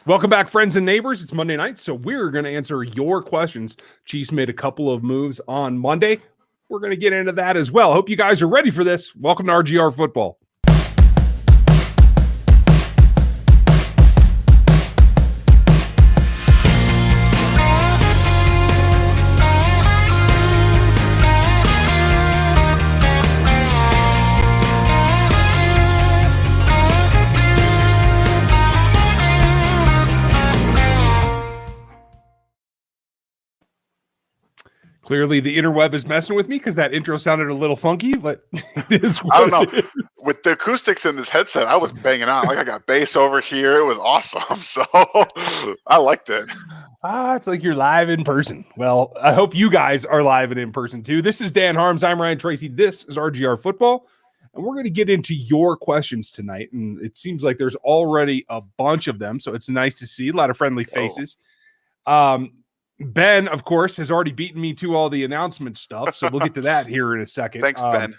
Welcome back, friends and neighbors. It's Monday night, so we're going to answer your questions. Chiefs made a couple of moves on Monday. We're going to get into that as well. Hope you guys are ready for this. Welcome to RGR Football. Clearly, the interweb is messing with me because that intro sounded a little funky, but it is what I don't know. it is. With the acoustics in this headset, I was banging out. Like I got bass over here. It was awesome. So I liked it. It's like you're live in person. Well, I hope you guys are live and in person too. This is Dan Harms. I'm Ryan Tracy. This is RGR Football. And we're going to get into your questions tonight. And it seems like there's already a bunch of them. So it's nice to see a lot of friendly faces. Ben, of course, has already beaten me to all the announcement stuff. So we'll get to that here in a second. Thanks, Ben.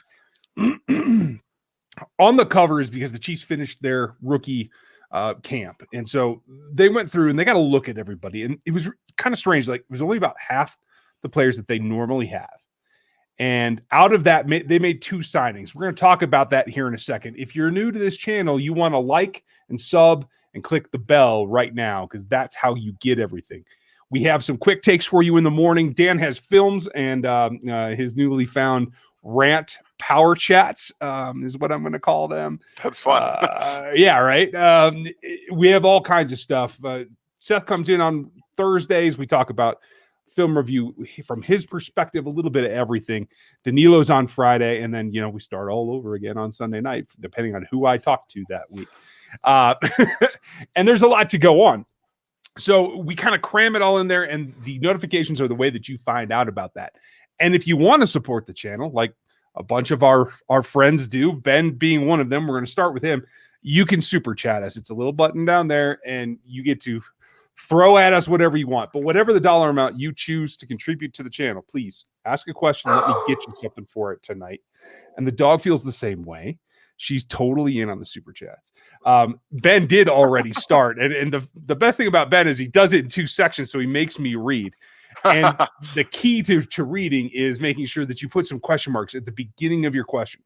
On the covers, because the Chiefs finished their rookie camp. And so they went through and they got to look at everybody. And it was kind of strange. Like it was only about half the players that they normally have. And out of that, they made 2 signings. We're going to talk about that here in a second. If you're new to this channel, you want to like and sub and click the bell right now because that's how you get everything. We have some quick takes for you in the morning. Dan has films and his newly found rant power chats is what I'm going to call them. That's fun. Yeah, right. We have all kinds of stuff. Seth comes in on Thursdays. We talk about film review from his perspective, a little bit of everything. Danilo's on Friday, and then, we start all over again on Sunday night, depending on who I talk to that week. And there's a lot to go on. So we kind of cram it all in there, and the notifications are the way that you find out about that. And if you want to support the channel, like a bunch of our friends do, Ben being one of them, we're going to start with him. You can super chat us. It's a little button down there, and you get to throw at us whatever you want. But whatever the dollar amount you choose to contribute to the channel, please ask a question. Let me get you something for it tonight. And the dog feels the same way. She's totally in on the super chats. Ben did already start. And the best thing about Ben is he does it in 2 sections, so he makes me read. And the key to reading is making sure that you put some question marks at the beginning of your question.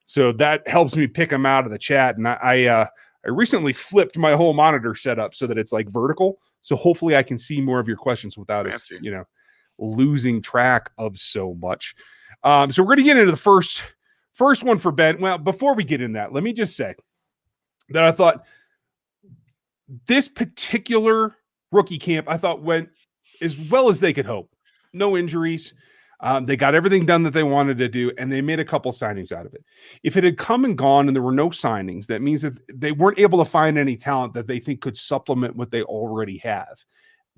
So that helps me pick them out of the chat. And I recently flipped my whole monitor setup so that it's like vertical. So hopefully I can see more of your questions without us, losing track of so much. So we're going to get into the first one for Ben. Well, before we get in that, let me just say that I thought this particular rookie camp, I thought went as well as they could hope. No injuries. They got everything done that they wanted to do, and they made a couple signings out of it. If it had come and gone and there were no signings, that means that they weren't able to find any talent that they think could supplement what they already have.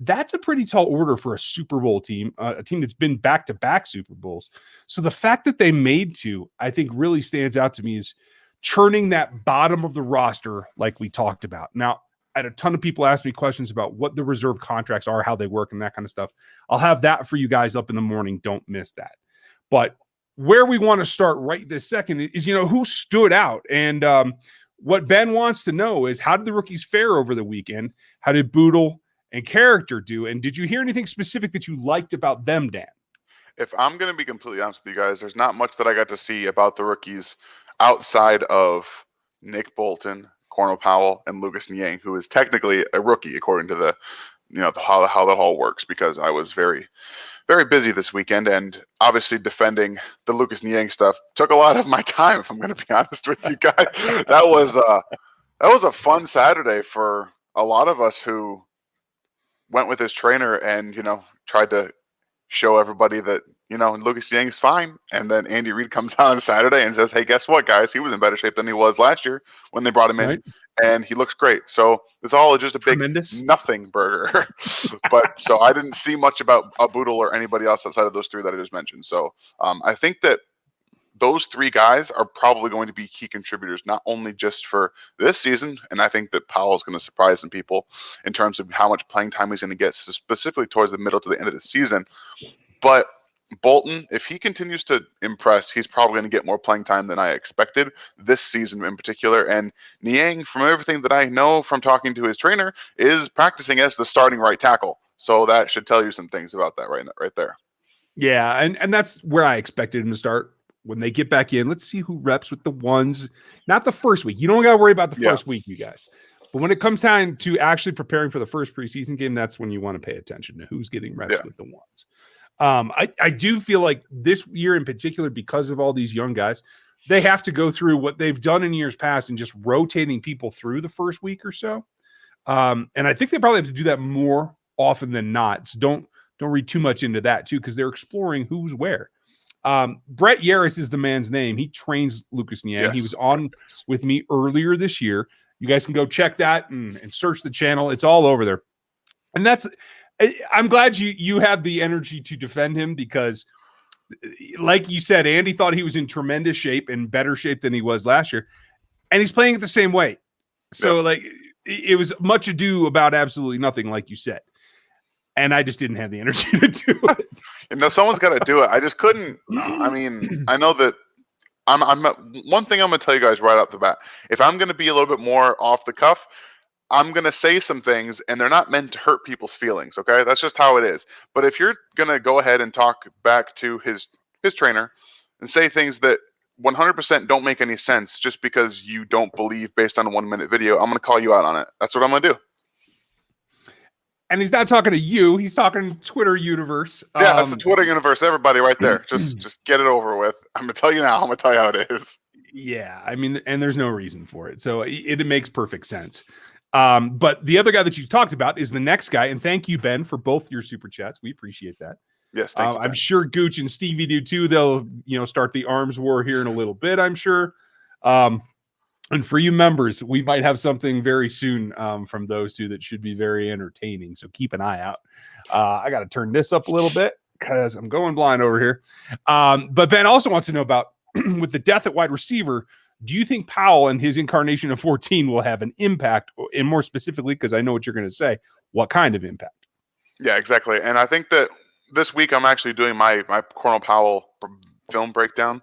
That's a pretty tall order for a Super Bowl team, a team that's been back-to-back Super Bowls. So the fact that they made 2, I think really stands out to me as churning that bottom of the roster like we talked about. Now, I had a ton of people ask me questions about what the reserve contracts are, how they work, and that kind of stuff. I'll have that for you guys up in the morning. Don't miss that. But where we want to start right this second is, who stood out. And what Ben wants to know is, how did the rookies fare over the weekend? How did Boodle and Character do? And did you hear anything specific that you liked about them, Dan? If I'm going to be completely honest with you guys, there's not much that I got to see about the rookies outside of Nick Bolton, Cornell Powell, and Lucas Niang, who is technically a rookie according to the, how that all works, because I was very, very busy this weekend, and obviously defending the Lucas Niang stuff took a lot of my time. If I'm going to be honest with you guys, that was a fun Saturday for a lot of us who went with his trainer and tried to show everybody that Lucas Niang's fine, and then Andy Reid comes out on Saturday and says, "Hey, guess what, guys? He was in better shape than he was last year when they brought him in, and he looks great." So it's all just a big nothing burger. But so I didn't see much about a Boodle or anybody else outside of those 3 that I just mentioned. So I think that those 3 guys are probably going to be key contributors, not only just for this season, and I think that Powell is going to surprise some people in terms of how much playing time he's going to get, specifically towards the middle to the end of the season, but Bolton, if he continues to impress, he's probably going to get more playing time than I expected this season in particular. And Niang, from everything that I know from talking to his trainer, is practicing as the starting right tackle. So that should tell you some things about that right there. Yeah, and that's where I expected him to start. When they get back in, let's see who reps with the ones. Not the first week. You don't got to worry about the first week, you guys. But when it comes time to actually preparing for the first preseason game, that's when you want to pay attention to who's getting reps with the ones. I do feel like this year in particular, because of all these young guys, they have to go through what they've done in years past and just rotating people through the first week or so. And I think they probably have to do that more often than not. So don't read too much into that too, because they're exploring who's where. Brett Yaris is the man's name. He trains Lucas Niang. Yes. He was on with me earlier this year. You guys can go check that and search the channel. It's all over there. And I'm glad you had the energy to defend him, because like you said, Andy thought he was in tremendous shape and better shape than he was last year. And he's playing it the same way. So like it was much ado about absolutely nothing, like you said. And I just didn't have the energy to do it. Someone's got to do it. I just couldn't. I mean, I know that I'm one thing I'm going to tell you guys right off the bat. If I'm going to be a little bit more off the cuff, I'm going to say some things, and they're not meant to hurt people's feelings, okay? That's just how it is. But if you're going to go ahead and talk back to his trainer and say things that 100% don't make any sense just because you don't believe based on a 1-minute video, I'm going to call you out on it. That's what I'm going to do. And he's not talking to you. He's talking Twitter universe. Yeah, that's the Twitter universe. Everybody right there. Just get it over with. I'm going to tell you now. I'm going to tell you how it is. Yeah, I mean, and there's no reason for it. So it makes perfect sense. But the other guy that you talked about is the next guy. And thank you, Ben, for both your super chats. We appreciate that. Yes, thank you, Ben. I'm sure Gooch and Stevie do too. They'll, start the arms war here in a little bit, I'm sure. And for you members, we might have something very soon from those two that should be very entertaining. So keep an eye out. I got to turn this up a little bit because I'm going blind over here. But Ben also wants to know about, with the death at wide receiver, do you think Powell and his incarnation of 14 will have an impact? And more specifically, because I know what you're going to say, what kind of impact? Yeah, exactly. And I think that this week I'm actually doing my Cornell Powell film breakdown.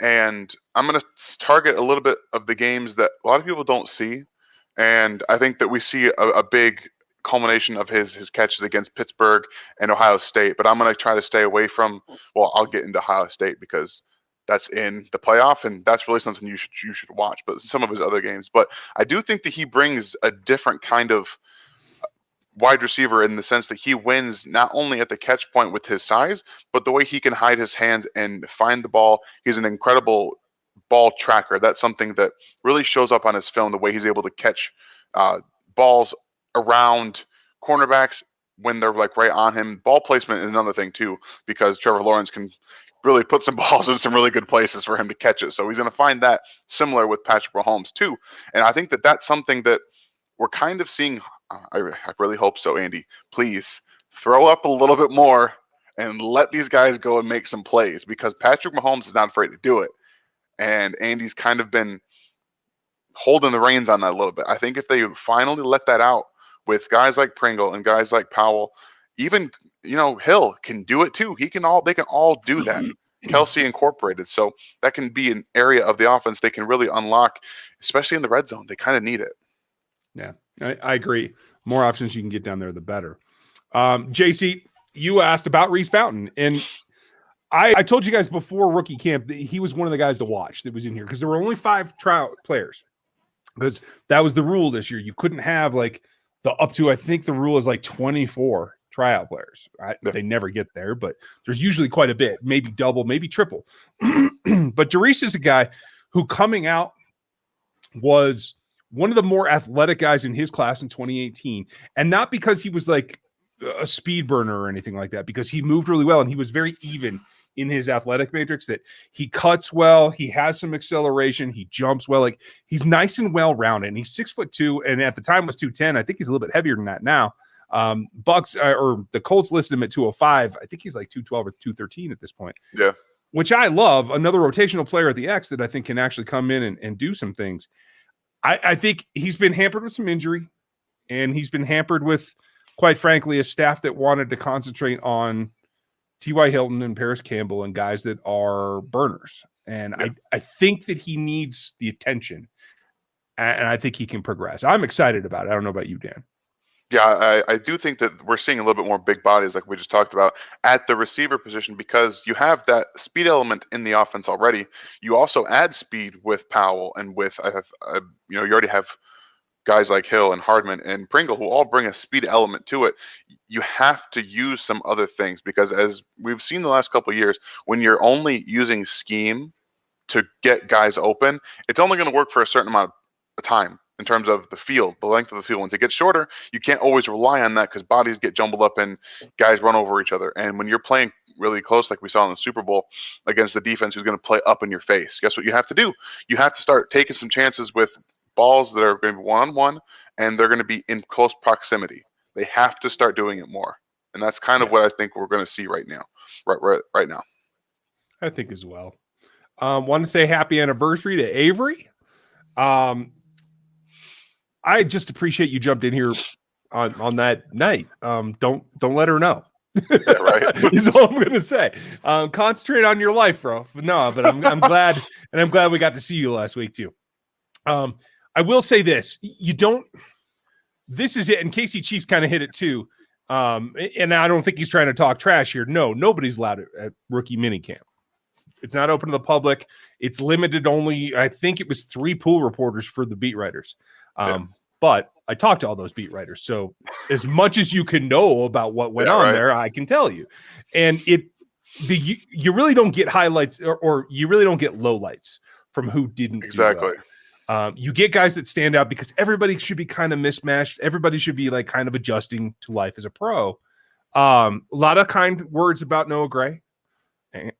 And I'm going to target a little bit of the games that a lot of people don't see. And I think that we see a big culmination of his catches against Pittsburgh and Ohio State. But I'm going to try to stay away from, I'll get into Ohio State because that's in the playoff, and that's really something you should watch. But some of his other games. But I do think that he brings a different kind of wide receiver in the sense that he wins not only at the catch point with his size, but the way he can hide his hands and find the ball. He's an incredible ball tracker. That's something that really shows up on his film, the way he's able to catch balls around cornerbacks when they're like right on him. Ball placement is another thing too, because Trevor Lawrence can really put some balls in some really good places for him to catch it. So he's going to find that similar with Patrick Mahomes too. And I think that that's something that we're kind of seeing. I really hope so, Andy. Please throw up a little bit more and let these guys go and make some plays, because Patrick Mahomes is not afraid to do it. And Andy's kind of been holding the reins on that a little bit. I think if they finally let that out with guys like Pringle and guys like Powell, even, Hill can do it too. They can all do that. Kelsey incorporated. So that can be an area of the offense they can really unlock, especially in the red zone. They kind of need it. Yeah, I agree. More options you can get down there, the better. JC, you asked about Reese Fountain, and I told you guys before rookie camp that he was one of the guys to watch that was in here, because there were only 5 tryout players, because that was the rule this year. You couldn't have like I think the rule is like 24 tryout players. They never get there, but there's usually quite a bit, maybe double, maybe triple. But Reese is a guy who coming out was one of the more athletic guys in his class in 2018. And not because he was like a speed burner or anything like that, because he moved really well and he was very even in his athletic matrix, that he cuts well, he has some acceleration, he jumps well, like he's nice and well-rounded. And he's 6'2", and at the time was 210. I think he's a little bit heavier than that now. Bucks or the Colts listed him at 205. I think he's like 212 or 213 at this point. Yeah. Which I love. Another rotational player at the X that I think can actually come in and do some things. I think he's been hampered with some injury, and he's been hampered with, quite frankly, a staff that wanted to concentrate on T.Y. Hilton and Paris Campbell and guys that are burners. And I think that he needs the attention, and I think he can progress. I'm excited about it. I don't know about you, Dan. Yeah, I do think that we're seeing a little bit more big bodies, like we just talked about, at the receiver position because you have that speed element in the offense already. You also add speed with Powell and with, you already have guys like Hill and Hardman and Pringle who all bring a speed element to it. You have to use some other things because, as we've seen the last couple of years, when you're only using scheme to get guys open, it's only going to work for a certain amount of time in terms of the field, the length of the field. Once it gets shorter, you can't always rely on that because bodies get jumbled up and guys run over each other. And when you're playing really close, like we saw in the Super Bowl against the defense who's going to play up in your face, guess what you have to do? You have to start taking some chances with balls that are going to be one-on-one, and they're going to be in close proximity. They have to start doing it more. And that's kind of what I think we're going to see right now. Right now. I think as well. Want to say happy anniversary to Avery. I just appreciate you jumped in here on that night. Don't let her know. Yeah, right. Is all I'm gonna say. Concentrate on your life, bro. No, but I'm glad, and I'm glad we got to see you last week too. I will say this: you don't. This is it, and Casey Chiefs kind of hit it too. And I don't think he's trying to talk trash here. No, nobody's allowed at rookie minicamp. It's not open to the public. It's limited only. I think it was 3 pool reporters for the beat writers. But I talked to all those beat writers. So as much as you can know about what went on there, I can tell you. And you really don't get highlights or you really don't get lowlights from who didn't. Exactly. You get guys that stand out because everybody should be kind of mismatched. Everybody should be like kind of adjusting to life as a pro. A lot of kind words about Noah Gray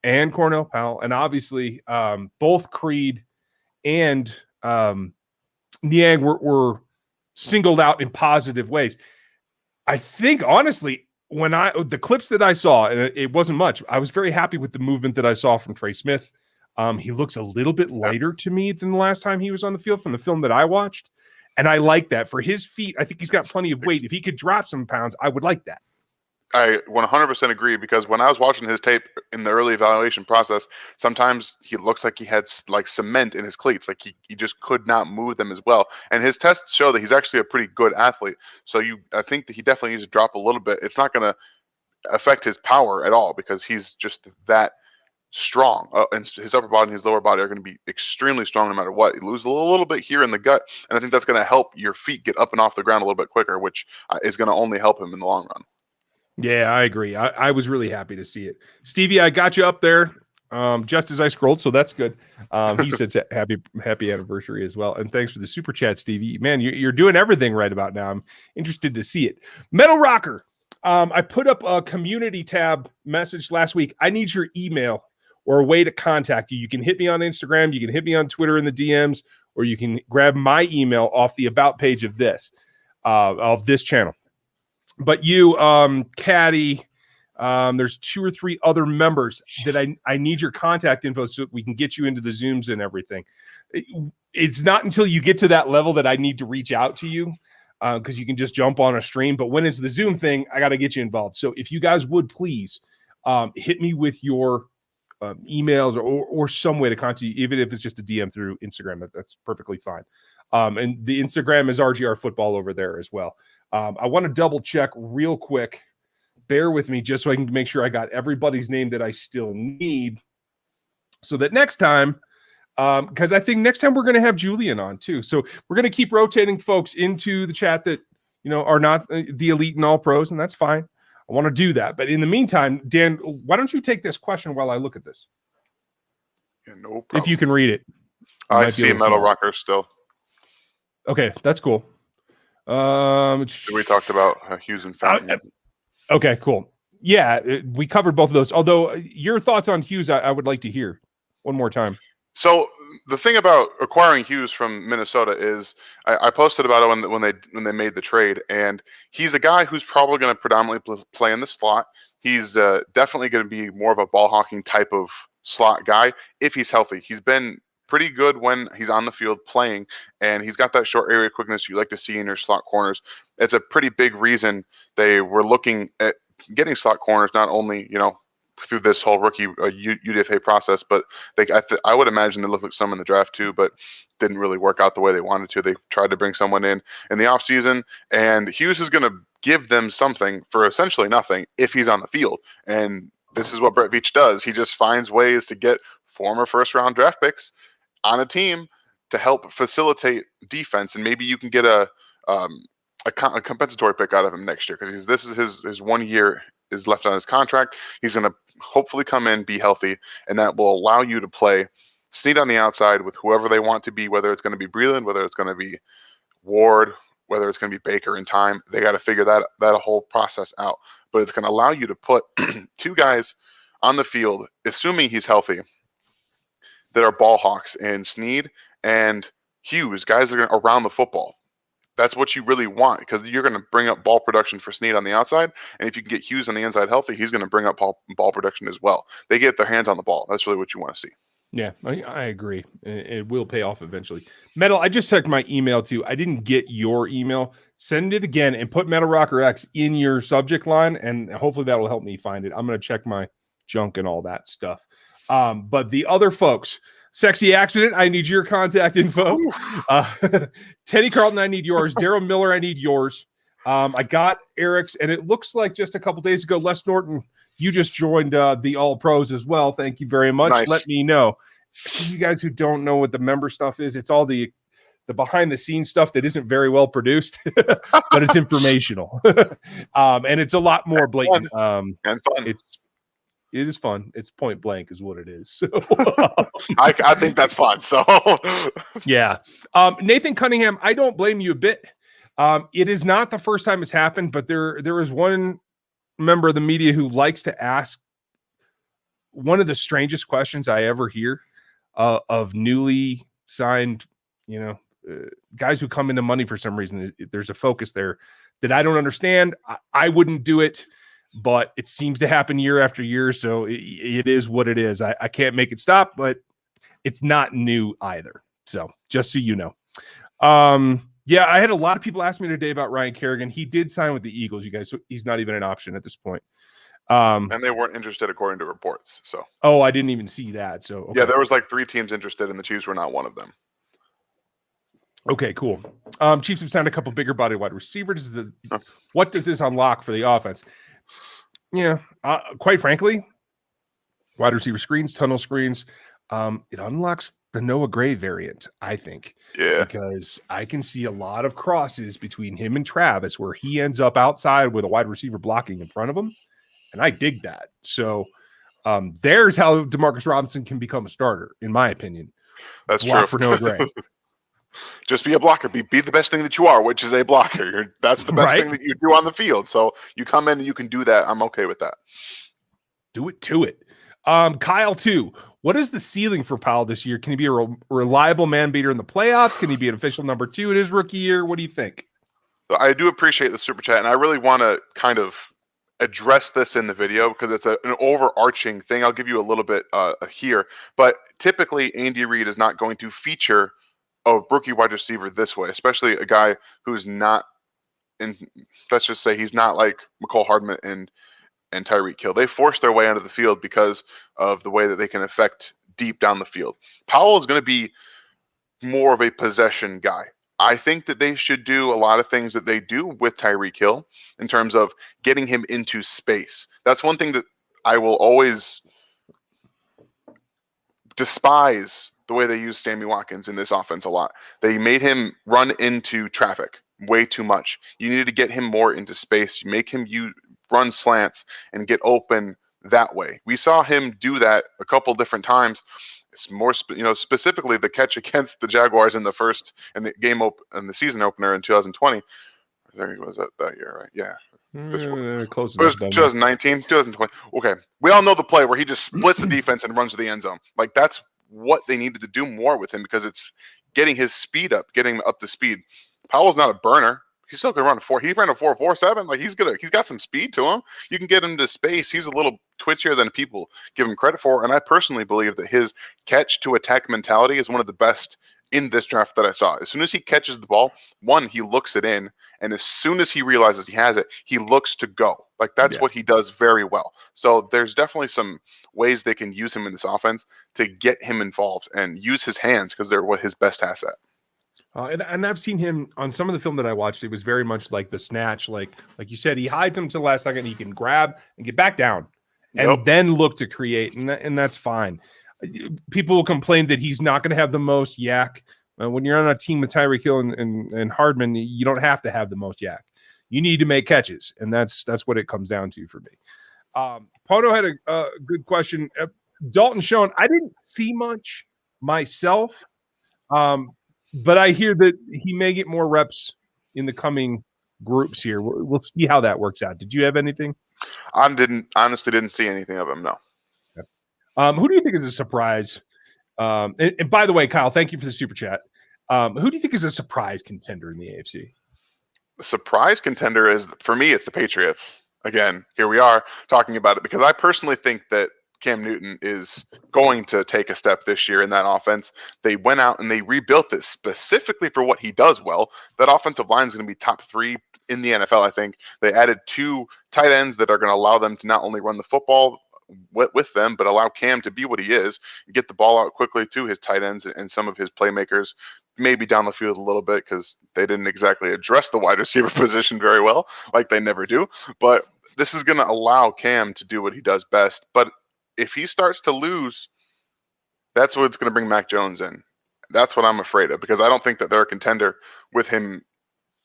and Cornell Powell, and obviously both Creed and Niang were singled out in positive ways. I think honestly, when the clips that I saw, and it wasn't much, I was very happy with the movement that I saw from Trey Smith. He looks a little bit lighter to me than the last time he was on the field from the film that I watched, and I like that for his feet. I think he's got plenty of weight. If he could drop some pounds, I would like that. I 100% agree because when I was watching his tape in the early evaluation process, sometimes he looks like he had like cement in his cleats. Like he just could not move them as well. And his tests show that he's actually a pretty good athlete. So I think that he definitely needs to drop a little bit. It's not going to affect his power at all because he's just that strong. And his upper body and his lower body are going to be extremely strong no matter what. You lose a little bit here in the gut, and I think that's going to help your feet get up and off the ground a little bit quicker, which is going to only help him in the long run. Yeah, I agree. I was really happy to see it. Stevie, I got you up there just as I scrolled, so that's good. He said happy anniversary as well. And thanks for the super chat, Stevie. Man, you're doing everything right about now. I'm interested to see it. Metal Rocker, I put up a community tab message last week. I need your email or a way to contact you. You can hit me on Instagram. You can hit me on Twitter in the DMs, or you can grab my email off the about page of this channel. But you, Caddy, there's 2 or 3 other members that I need your contact info so we can get you into the Zooms and everything. It's not until you get to that level that I need to reach out to you because you can just jump on a stream. But when it's the Zoom thing, I got to get you involved. So if you guys would please hit me with your emails or some way to contact you, even if it's just a DM through Instagram, that's perfectly fine. And the Instagram is RGR Football over there as well. I want to double check real quick. Bear with me just so I can make sure I got everybody's name that I still need so that next time, because I think next time we're going to have Julian on too. So we're going to keep rotating folks into the chat that, are not the elite and all pros, and that's fine. I want to do that. But in the meantime, Dan, why don't you take this question while I look at this? Yeah, no problem. If you can read it. I see a Metal Rocker still. Okay, that's cool. We talked about Hughes and Fountain. Okay, cool. Yeah, we covered both of those. Although your thoughts on Hughes, I would like to hear one more time. So the thing about acquiring Hughes from Minnesota is I posted about it when they made the trade, and he's a guy who's probably going to predominantly play in the slot. He's definitely going to be more of a ball hawking type of slot guy if he's healthy. He's been pretty good when he's on the field playing, and he's got that short area quickness you like to see in your slot corners. It's a pretty big reason they were looking at getting slot corners, not only through this whole rookie UDFA process. But I would imagine they looked like some in the draft too, but didn't really work out the way they wanted to. They tried to bring someone in the offseason, and Hughes is going to give them something for essentially nothing if he's on the field. And this is what Brett Veach does. He just finds ways to get former first-round draft picks on a team to help facilitate defense, and maybe you can get a compensatory pick out of him next year, because this is his 1 year is left on his contract. He's going to hopefully come in, be healthy, and that will allow you to play Snead on the outside with whoever they want to be, whether it's going to be Breland, whether it's going to be Ward, whether it's going to be Baker in time. They got to figure that whole process out. But it's going to allow you to put two guys on the field, assuming he's healthy, that are ball hawks, and Snead and Hughes, guys that are around the football. That's what you really want, because you're going to bring up ball production for Snead on the outside. And if you can get Hughes on the inside healthy, he's going to bring up ball production as well. They get their hands on the ball. That's really what you want to see. Yeah, I agree. It will pay off eventually. Metal, I just checked my email too. I didn't get your email. Send it again and put Metal Rocker X in your subject line, and hopefully that will help me find it. I'm going to check my junk and all that stuff. But the other folks, Sexy Accident, I need your contact info. Teddy Carlton, I need yours. Daryl Miller, I need yours. I got Eric's, and it looks like just a couple days ago, Les Norton, you just joined the All Pros as well. Thank you very much. Nice. Let me know. For you guys who don't know what the member stuff is, it's all the behind the scenes stuff that isn't very well produced, but it's informational. And it's a lot more blatant. And fun. It is fun. It's point blank is what it is. So I think that's fun. So yeah. Nathan Cunningham, I don't blame you a bit. It is not the first time it's happened, but there is one member of the media who likes to ask one of the strangest questions I ever hear of newly signed, guys who come into money for some reason. There's a focus there that I don't understand. I wouldn't do it, but it seems to happen year after year. So it is what it is. I can't make it stop, but it's not new either. So just so you know. Yeah, I had a lot of people ask me today about Ryan Kerrigan. He did sign with the Eagles, you guys. So he's not even an option at this point. And they weren't interested according to reports. So I didn't even see that. So okay. Yeah, there was like 3 teams interested, and the Chiefs were not one of them. Okay, cool. Chiefs have signed a couple bigger body wide receivers. What does this unlock for the offense? Yeah, quite frankly, wide receiver screens, tunnel screens. It unlocks the Noah Gray variant, I think. Yeah. Because I can see a lot of crosses between him and Travis where he ends up outside with a wide receiver blocking in front of him. And I dig that. So there's how Demarcus Robinson can become a starter, in my opinion. That's Block true. for Noah Gray. Just be a blocker. Be the best thing that you are, which is a blocker. That's the best thing that you do on the field. So you come in and you can do that. I'm okay with that. Do it to it. Kyle, too. What is the ceiling for Powell this year? Can he be a reliable man beater in the playoffs? Can he be an official number 2 in his rookie year? What do you think? I do appreciate the super chat, and I really want to kind of address this in the video because it's an overarching thing. I'll give you a little bit here, but typically Andy Reid is not going to feature a rookie wide receiver this way, especially a guy who's not in, let's just say he's not like McCole Hardman and Tyreek Hill. They force their way onto the field because of the way that they can affect deep down the field. Powell is going to be more of a possession guy. I think that they should do a lot of things that they do with Tyreek Hill in terms of getting him into space. That's one thing that I will always despise, the way they use Sammy Watkins in this offense a lot. They made him run into traffic way too much. You needed to get him more into space. You make him run slants and get open that way. We saw him do that a couple different times. It's more, specifically the catch against the Jaguars in the game in the season opener in 2020. There was that year, right? Yeah. Close enough. It was 2019, 2020. Okay. We all know the play where he just splits the defense and runs to the end zone. Like, that's what they needed to do more with him, because it's getting his speed up, getting him up to speed. Powell's not a burner. He's still going to run a 4. He ran a 4.47. Like, he's got some speed to him. You can get him to space. He's a little twitchier than people give him credit for. And I personally believe that his catch to attack mentality is one of the best in this draft that I saw. As soon as he catches the ball, one, he looks it in, And as soon as he realizes he has it, he looks to go. Like that's what he does very well. So there's definitely some ways they can use him in this offense to get him involved and use his hands because they're what his best asset. And I've seen him on some of the film that I watched. It was very much like the snatch, like you said, he hides him to the last second. He can grab and get back down, and then look to create, and that's fine. People will complain that he's not going to have the most yak. When you're on a team with Tyreek Hill and Hardman, you don't have to have the most yak. You need to make catches, and that's what it comes down to for me. Poto had a good question. Dalton Schoen, I didn't see much myself, but I hear that he may get more reps in the coming groups here. We'll see how that works out. Did you have anything? I honestly didn't see anything of him, no. Who do you think is a surprise? And by the way, Kyle, thank you for the super chat. Who do you think is a surprise contender in the AFC? The surprise contender is, for me, it's the Patriots. Again, here we are talking about it because I personally think that Cam Newton is going to take a step this year in that offense. They went out and they rebuilt it specifically for what he does well. That offensive line is going to be top 3 in the NFL, I think. They added 2 tight ends that are going to allow them to not only run the football with them, but allow Cam to be what he is, get the ball out quickly to his tight ends and some of his playmakers, maybe down the field a little bit because they didn't exactly address the wide receiver position very well, like they never do. But this is going to allow Cam to do what he does best. But if he starts to lose, that's what's going to bring Mac Jones in. That's what I'm afraid of because I don't think that they're a contender with him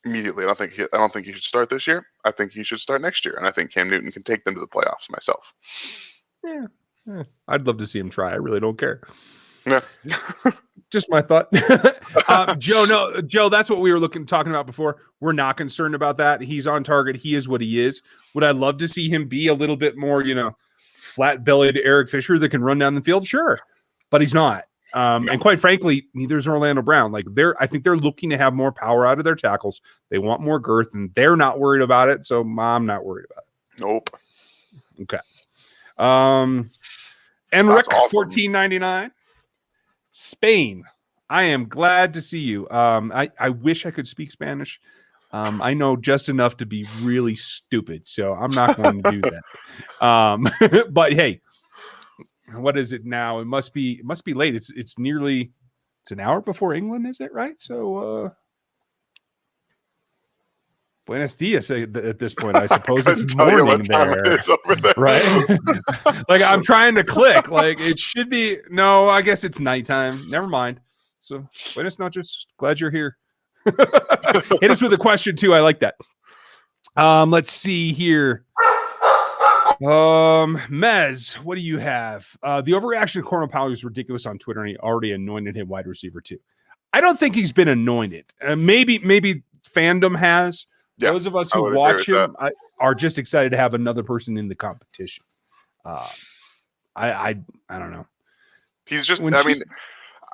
immediately. I don't think he should start this year. I think he should start next year, and I think Cam Newton can take them to the playoffs myself. Yeah. I'd love to see him try. I really don't care. Yeah. Just my thought. Joe, that's what we were talking about before. We're not concerned about that. He's on target. He is what he is. Would I love to see him be a little bit more, flat-bellied Eric Fisher that can run down the field? Sure. But he's not. And quite frankly, neither is Orlando Brown. I think they're looking to have more power out of their tackles. They want more girth, and they're not worried about it. So I'm not worried about it. Nope. Okay. Enric, awesome. 14.99. Spain. I am glad to see you. I wish I could speak Spanish. I know just enough to be really stupid, so I'm not going to do that. But hey, what is it now? It must be late. It's an hour before England, is it right? So Buenos dias at this point. I suppose it's morning there, right? I'm trying to click. It should be. No, I guess it's nighttime. Never mind. So buenos noches. Glad you're here. Hit us with a question too. I like that. Let's see here. Mez, what do you have? The overreaction to Cornell Powell was ridiculous on Twitter, and he already anointed him wide receiver too. I don't think he's been anointed. Maybe fandom has. Yeah, those of us who watch him are just excited to have another person in the competition. I don't know. He's just.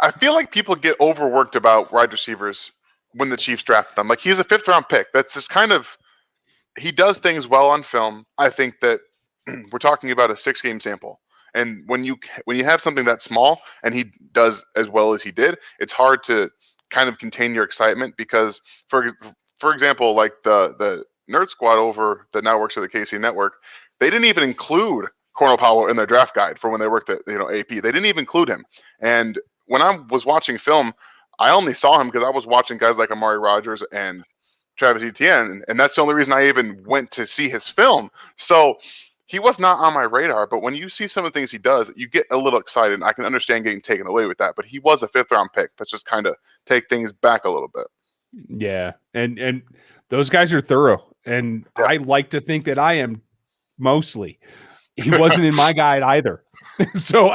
I feel like people get overworked about wide receivers when the Chiefs draft them. He's a 5th round pick. That's just kind of. He does things well on film. I think that we're talking about a 6-game sample, and when you have something that small and he does as well as he did, it's hard to kind of contain your excitement because for example, the Nerd Squad over that now works at the KC Network, they didn't even include Cornell Powell in their draft guide for when they worked at AP. They didn't even include him. And when I was watching film, I only saw him because I was watching guys like Amari Rodgers and Travis Etienne, and that's the only reason I even went to see his film. So he was not on my radar. But when you see some of the things he does, you get a little excited. I can understand getting taken away with that. But he was a 5th round pick. That's just kind of take things back a little bit. Yeah, and those guys are thorough, and I like to think that I am mostly. He wasn't in my guide either. So,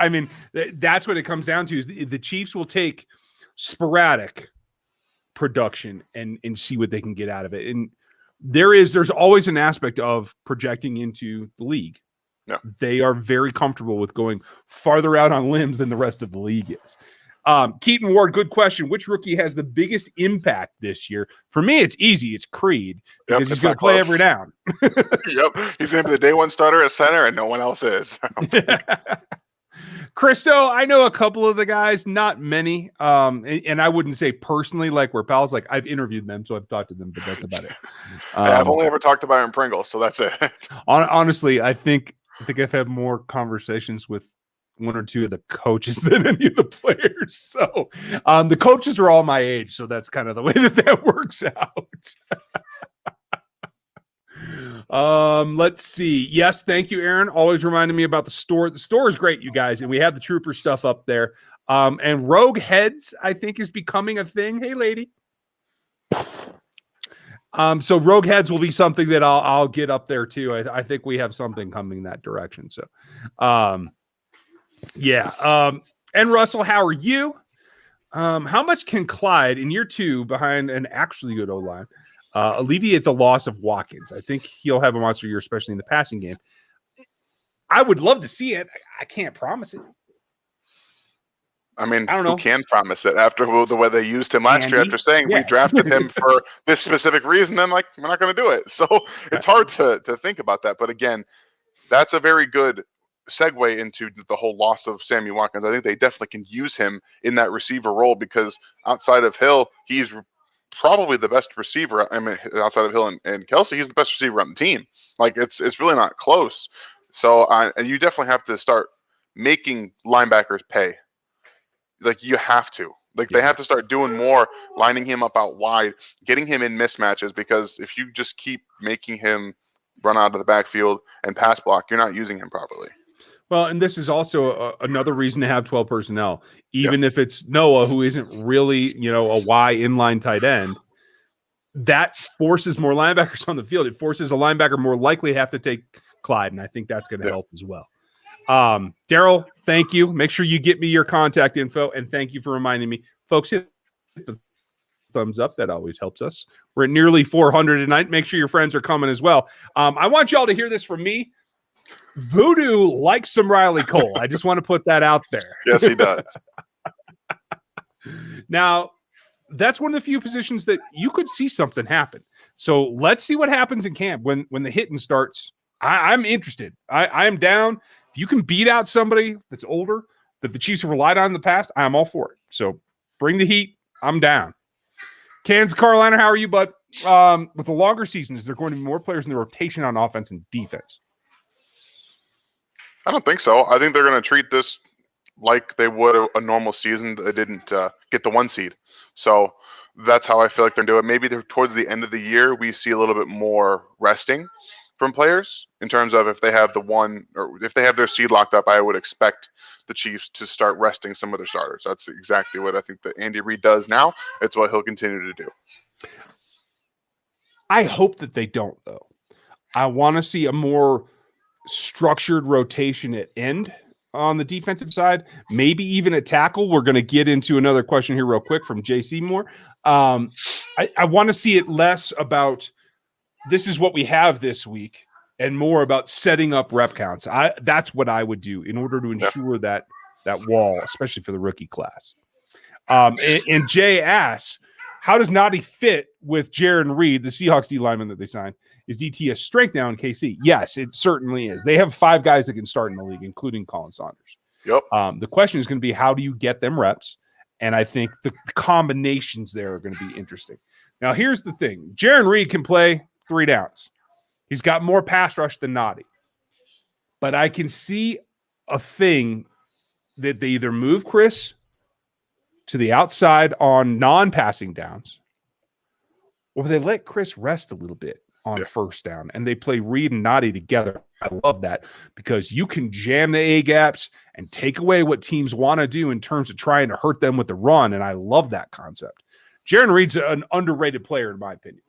that's what it comes down to is the Chiefs will take sporadic production and see what they can get out of it. And there's always an aspect of projecting into the league. Yeah. They are very comfortable with going farther out on limbs than the rest of the league is. Keaton Ward, good question. Which rookie has the biggest impact this year? For me, it's easy. It's Creed because he's going to play every down. Yep. He's going to be the day one starter at center and no one else is. Christo, I know a couple of the guys, not many. And I wouldn't say personally, like where Powell's like, I've interviewed them, so I've talked to them, but that's about it. I've only ever talked to Byron Pringle, so that's it. Honestly, I think I've had more conversations with one or two of the coaches than any of the players. So the coaches are all my age, so that's kind of the way that works out. Let's see. Yes, thank you, Aaron. Always reminding me about the store. The store is great, you guys, and we have the Trooper stuff up there. And Rogue Heads, I think, is becoming a thing. Hey, lady. So Rogue Heads will be something that I'll get up there too. I think we have something coming that direction. So, yeah. And Russell, how are you? How much can Clyde in year 2 behind an actually good O-line alleviate the loss of Watkins? I think he'll have a monster year, especially in the passing game. I would love to see it. I can't promise it. I mean, I don't know. Who can promise it after the way they used him last year after saying we drafted him for this specific reason? Then, like, we're not going to do it. So it's hard to think about that. But again, that's a very good segue into the whole loss of Sammy Watkins. I think they definitely can use him in that receiver role because outside of Hill, he's probably the best receiver. I mean, outside of Hill and Kelsey, he's the best receiver on the team. Like, it's really not close. So and you definitely have to start making linebackers pay. Like, you have to. Like, they have to start doing more, lining him up out wide, getting him in mismatches, because if you just keep making him run out of the backfield and pass block, you're not using him properly. Well, and this is also another reason to have 12 personnel, even if it's Noah, who isn't really, a Y inline tight end. That forces more linebackers on the field. It forces a linebacker more likely to have to take Clyde, and I think that's going to help as well. Daryl, thank you. Make sure you get me your contact info, and thank you for reminding me. Folks, hit the thumbs up. That always helps us. We're at nearly 400 tonight. Make sure your friends are coming as well. I want y'all to hear this from me. Voodoo likes some Riley Cole. I just want to put that out there. Yes, he does. Now, that's one of the few positions that you could see something happen. So let's see what happens in camp when the hitting starts. I'm interested. I am down. If you can beat out somebody that's older that the Chiefs have relied on in the past, I'm all for it. So bring the heat. I'm down. Kansas Carolina, how are you, bud? With the longer season, is there going to be more players in the rotation on offense and defense? I don't think so. I think they're going to treat this like they would a normal season. They didn't get the 1 seed. So that's how I feel like they're doing it. Maybe towards the end of the year, we see a little bit more resting from players in terms of if they have the 1 or if they have their seed locked up. I would expect the Chiefs to start resting some of their starters. That's exactly what I think that Andy Reid does now. It's what he'll continue to do. I hope that they don't, though. I want to see a more structured rotation at end on the defensive side, maybe even a tackle. We're going to get into another question here real quick from JC Moore. I want to see it less about this is what we have this week and more about setting up rep counts. That's what I would do in order to ensure that wall, especially for the rookie class. And Jay asks, how does Noddy fit with Jaron Reed, the Seahawks D lineman that they signed? Is DT a strength now in KC? Yes, it certainly is. They have 5 guys that can start in the league, including Colin Saunders. Yep. The question is going to be, how do you get them reps? And I think the combinations there are going to be interesting. Now, here's the thing. Jaron Reed can play 3 downs. He's got more pass rush than Noddy. But I can see a thing that they either move Chris to the outside on non-passing downs, or they let Chris rest a little bit on first down, and they play Reed and Noddy together. I love that because you can jam the A-gaps and take away what teams want to do in terms of trying to hurt them with the run, and I love that concept. Jaron Reed's an underrated player, in my opinion.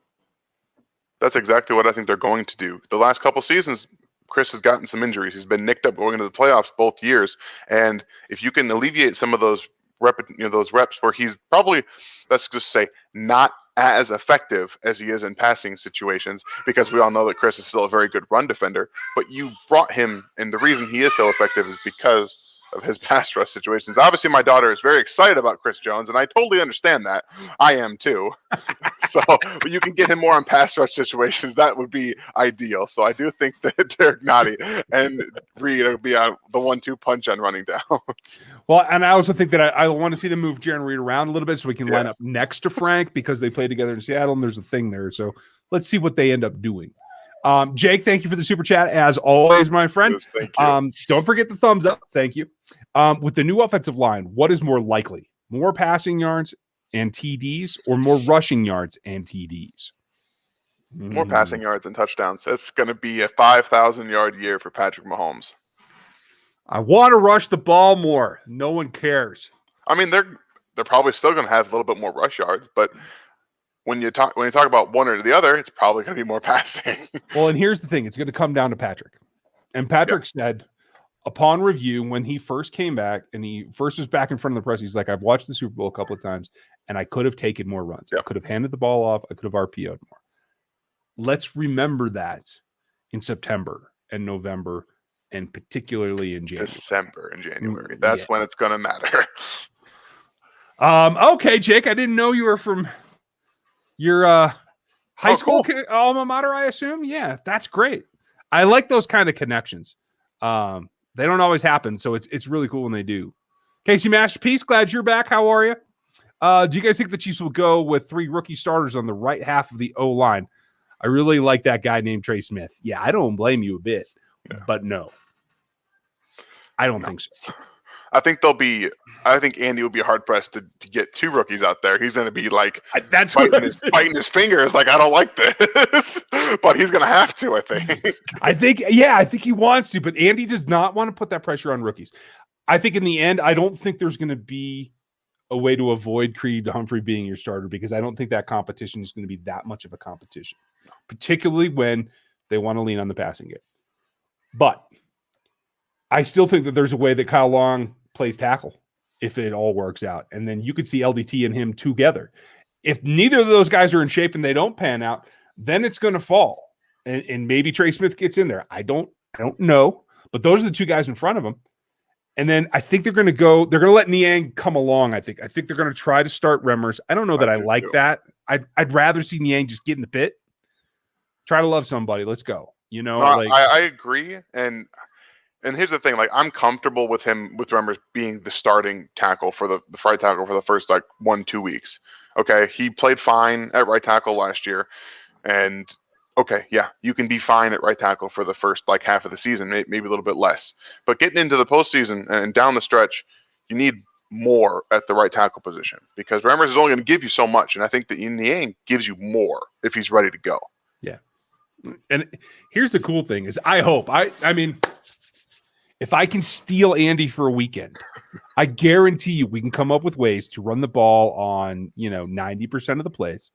That's exactly what I think they're going to do. The last couple seasons, Chris has gotten some injuries. He's been nicked up going into the playoffs both years, and if you can alleviate some of those reps where he's probably, let's just say, not as effective as he is in passing situations, because we all know that Chris is still a very good run defender, but you brought him, and the reason he is so effective is because of his pass rush situations. Obviously, my daughter is very excited about Chris Jones, and I totally understand that. I am too. So you can get him more on pass rush situations. That would be ideal. So I do think that Derek Nottie and Reed will be on the 1-2 punch on running downs. Well, and I also think that I want to see them move Jaron Reed around a little bit so we can line up next to Frank because they played together in Seattle and there's a thing there. So let's see what they end up doing. Jake, thank you for the super chat as always, my friend. Yes, thank you. Don't forget the thumbs up. Thank you. With the new offensive line, what is more likely? More passing yards and TDs or more rushing yards and TDs? More passing yards and touchdowns. It's going to be a 5,000-yard year for Patrick Mahomes. I want to rush the ball more. No one cares. I mean, they're probably still going to have a little bit more rush yards, but when you talk about one or the other, it's probably going to be more passing. Well, and here's the thing. It's going to come down to Patrick. And Patrick said, upon review, when he first came back and he first was back in front of the press, he's like, I've watched the Super Bowl a couple of times and I could have taken more runs. I could have handed the ball off. I could have RPO'd more. Let's remember that in September and November and particularly in January. December and January. That's when it's going to matter. Okay, Jake, I didn't know you were from your high school alma mater, I assume. Yeah, that's great. I like those kind of connections. They don't always happen, so it's really cool when they do. Casey Masterpiece, glad you're back. How are you? Do you guys think the Chiefs will go with 3 rookie starters on the right half of the O-line? I really like that guy named Trey Smith. Yeah, I don't blame you a bit, but no. I don't think so. I think Andy will be hard pressed to get 2 rookies out there. He's going to be like fighting his fingers like, I don't like this, but he's going to have to, I think. I think he wants to, but Andy does not want to put that pressure on rookies. I think in the end, I don't think there's going to be a way to avoid Creed Humphrey being your starter because I don't think that competition is going to be that much of a competition, particularly when they want to lean on the passing game. But I still think that there's a way that Kyle Long plays tackle if it all works out. And then you could see LDT and him together. If neither of those guys are in shape and they don't pan out, then it's going to fall. And maybe Trey Smith gets in there. I don't know. But those are the 2 guys in front of him. And then I think they're going to let Niang come along, I think. I think they're going to try to start Remmers. I don't know that I like that. I'd rather see Niang just get in the pit. Try to love somebody. Let's go. You know, I agree. And here's the thing, like I'm comfortable with Remmers being the starting tackle for the right tackle for the first 1-2 weeks. Okay. He played fine at right tackle last year. And okay, yeah, you can be fine at right tackle for the first half of the season, maybe a little bit less. But getting into the postseason and down the stretch, you need more at the right tackle position because Remmers is only going to give you so much. And I think that Niang gives you more if he's ready to go. Yeah. And here's the cool thing is I hope, I mean, if I can steal Andy for a weekend, I guarantee you we can come up with ways to run the ball on, 90% of the plays.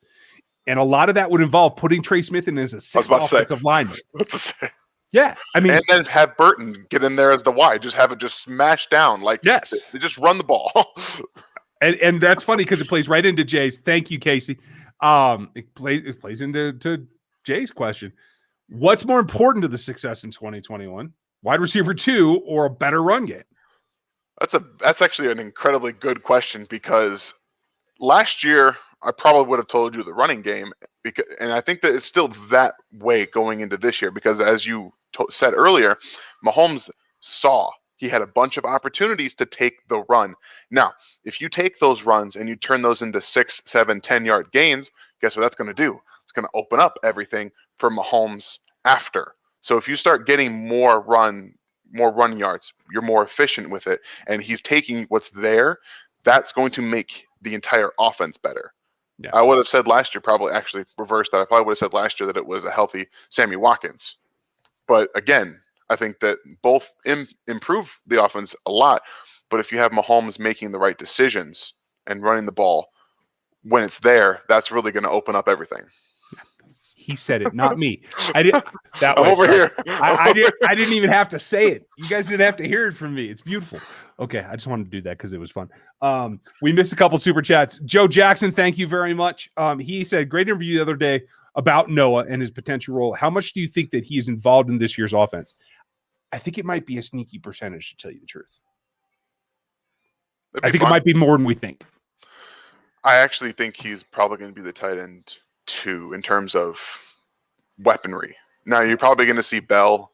And a lot of that would involve putting Trey Smith in as a 6th offensive lineman. Yeah. I mean, and then have Burton get in there as the wide. Just have it just smash down. Yes. They just run the ball. and that's funny because it plays right into Jay's. Thank you, Casey. It plays into Jay's question. What's more important to the success in 2021? Wide receiver 2 or a better run game? That's actually an incredibly good question because last year I probably would have told you the running game, and I think that it's still that way going into this year because as you said earlier, Mahomes saw he had a bunch of opportunities to take the run. Now, if you take those runs and you turn those into 6, 7, 10-yard gains, guess what that's going to do? It's going to open up everything for Mahomes after. So if you start getting more run yards, you're more efficient with it, and he's taking what's there, that's going to make the entire offense better. Yeah. I would have said last year, probably actually reversed that. I probably would have said last year that it was a healthy Sammy Watkins. But again, I think that both improve the offense a lot. But if you have Mahomes making the right decisions and running the ball when it's there, that's really going to open up everything. He said it, not me. I didn't. That I'm over here. I didn't even have to say it. You guys didn't have to hear it from me. It's beautiful. Okay, I just wanted to do that because it was fun. We missed a couple super chats. Joe Jackson, thank you very much. He said, great interview the other day about Noah and his potential role. How much do you think that he is involved in this year's offense? I think it might be a sneaky percentage, to tell you the truth. It'd I be think fun. it might be more than we think. I actually think he's probably going to be the tight end 2 in terms of weaponry. Now you're probably going to see Bell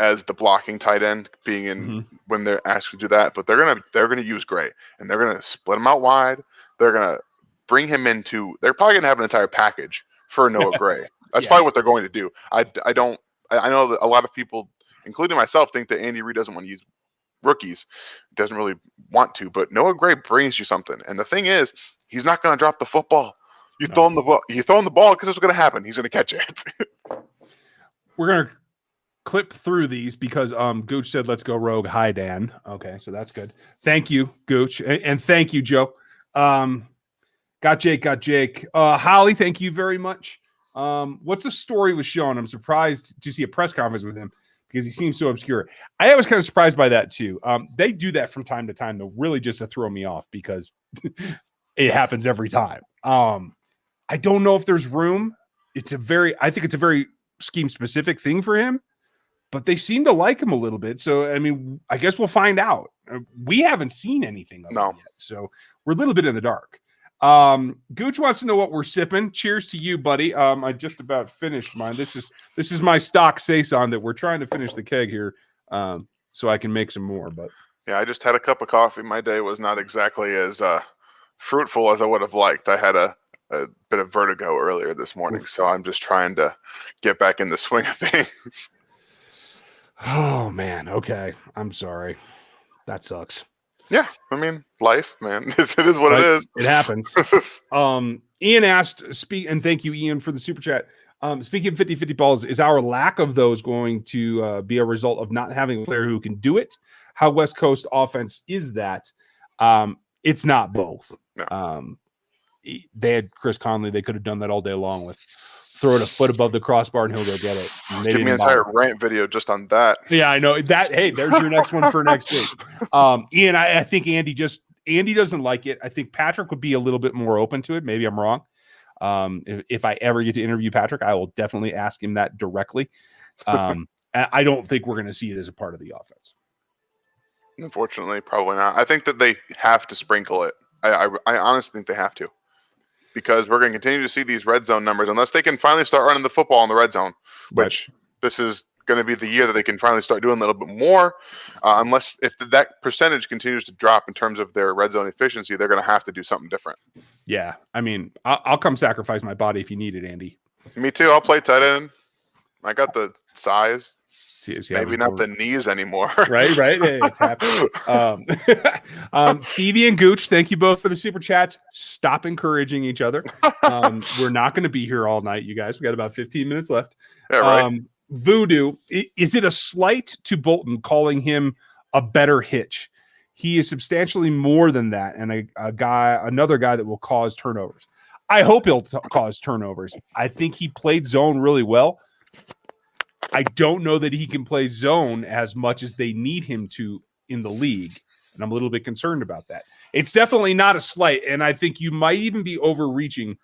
as the blocking tight end being in when they're asked to do that, but they're gonna use Gray and they're gonna split him out wide. They're gonna bring him into. They're probably gonna have an entire package for Noah Gray. That's Yeah. probably what they're going to do. I know that a lot of people, including myself, think that Andy Reid doesn't want to use rookies. Doesn't really want to, but Noah Gray brings you something. And the thing is, he's not gonna drop the football. You throw him the ball. You throw him the ball because it's going to happen. He's going to catch it. We're gonna clip through these because Gooch said let's go rogue. Hi Dan. Okay, so that's good. Thank you, Gooch, and thank you, Joe. Got Jake. Holly, thank you very much. What's the story with Sean? I'm surprised to see a press conference with him because he seems so obscure. I was kind of surprised by that too. They do that from time to time, though, really just to throw me off because it happens every time. I don't know if there's room. I think it's a very scheme specific thing for him, but they seem to like him a little bit. So, I mean, I guess we'll find out. We haven't seen anything of it yet, so we're a little bit in the dark. Gooch wants to know what we're sipping. Cheers to you, buddy. I just about finished mine. This is my stock saison that we're trying to finish the keg here, so I can make some more. But yeah, I just had a cup of coffee. My day was not exactly as fruitful as I would have liked. I had a bit of vertigo earlier this morning, so I'm just trying to get back in the swing of things. Oh man, okay. I'm sorry. That sucks. Yeah, I mean, life, man. It is what it is. It happens. Ian asked, and thank you, Ian, for the super chat. Speaking of 50-50 balls, is our lack of those going to be a result of not having a player who can do it? How West Coast offense is that? It's not both. No. They had Chris Conley. They could have done that all day long with throw it a foot above the crossbar and he'll go get it. Give me an entire rant video just on that. Yeah, I know that. Hey, there's your next one for next week. Ian, I think Andy doesn't like it. I think Patrick would be a little bit more open to it. Maybe I'm wrong. If I ever get to interview Patrick, I will definitely ask him that directly. I don't think we're going to see it as a part of the offense. Unfortunately, probably not. I think that they have to sprinkle it. I honestly think they have to. Because we're going to continue to see these red zone numbers unless they can finally start running the football in the red zone, which this is going to be the year that they can finally start doing a little bit more. If that percentage continues to drop in terms of their red zone efficiency, they're going to have to do something different. Yeah, I mean, I'll come sacrifice my body if you need it, Andy. Me too. I'll play tight end. I got the size. See, maybe not the knees anymore. Right. Hey, it's happening. Stevie and Gooch, thank you both for the super chats. Stop encouraging each other. We're not going to be here all night, you guys. We got about 15 minutes left. Yeah, right. Voodoo, is it a slight to Bolton calling him a better hitch? He is substantially more than that, and another guy that will cause turnovers. I hope he'll cause turnovers. I think he played zone really well. I don't know that he can play zone as much as they need him to in the league, and I'm a little bit concerned about that. It's definitely not a slight, and I think you might even be overreaching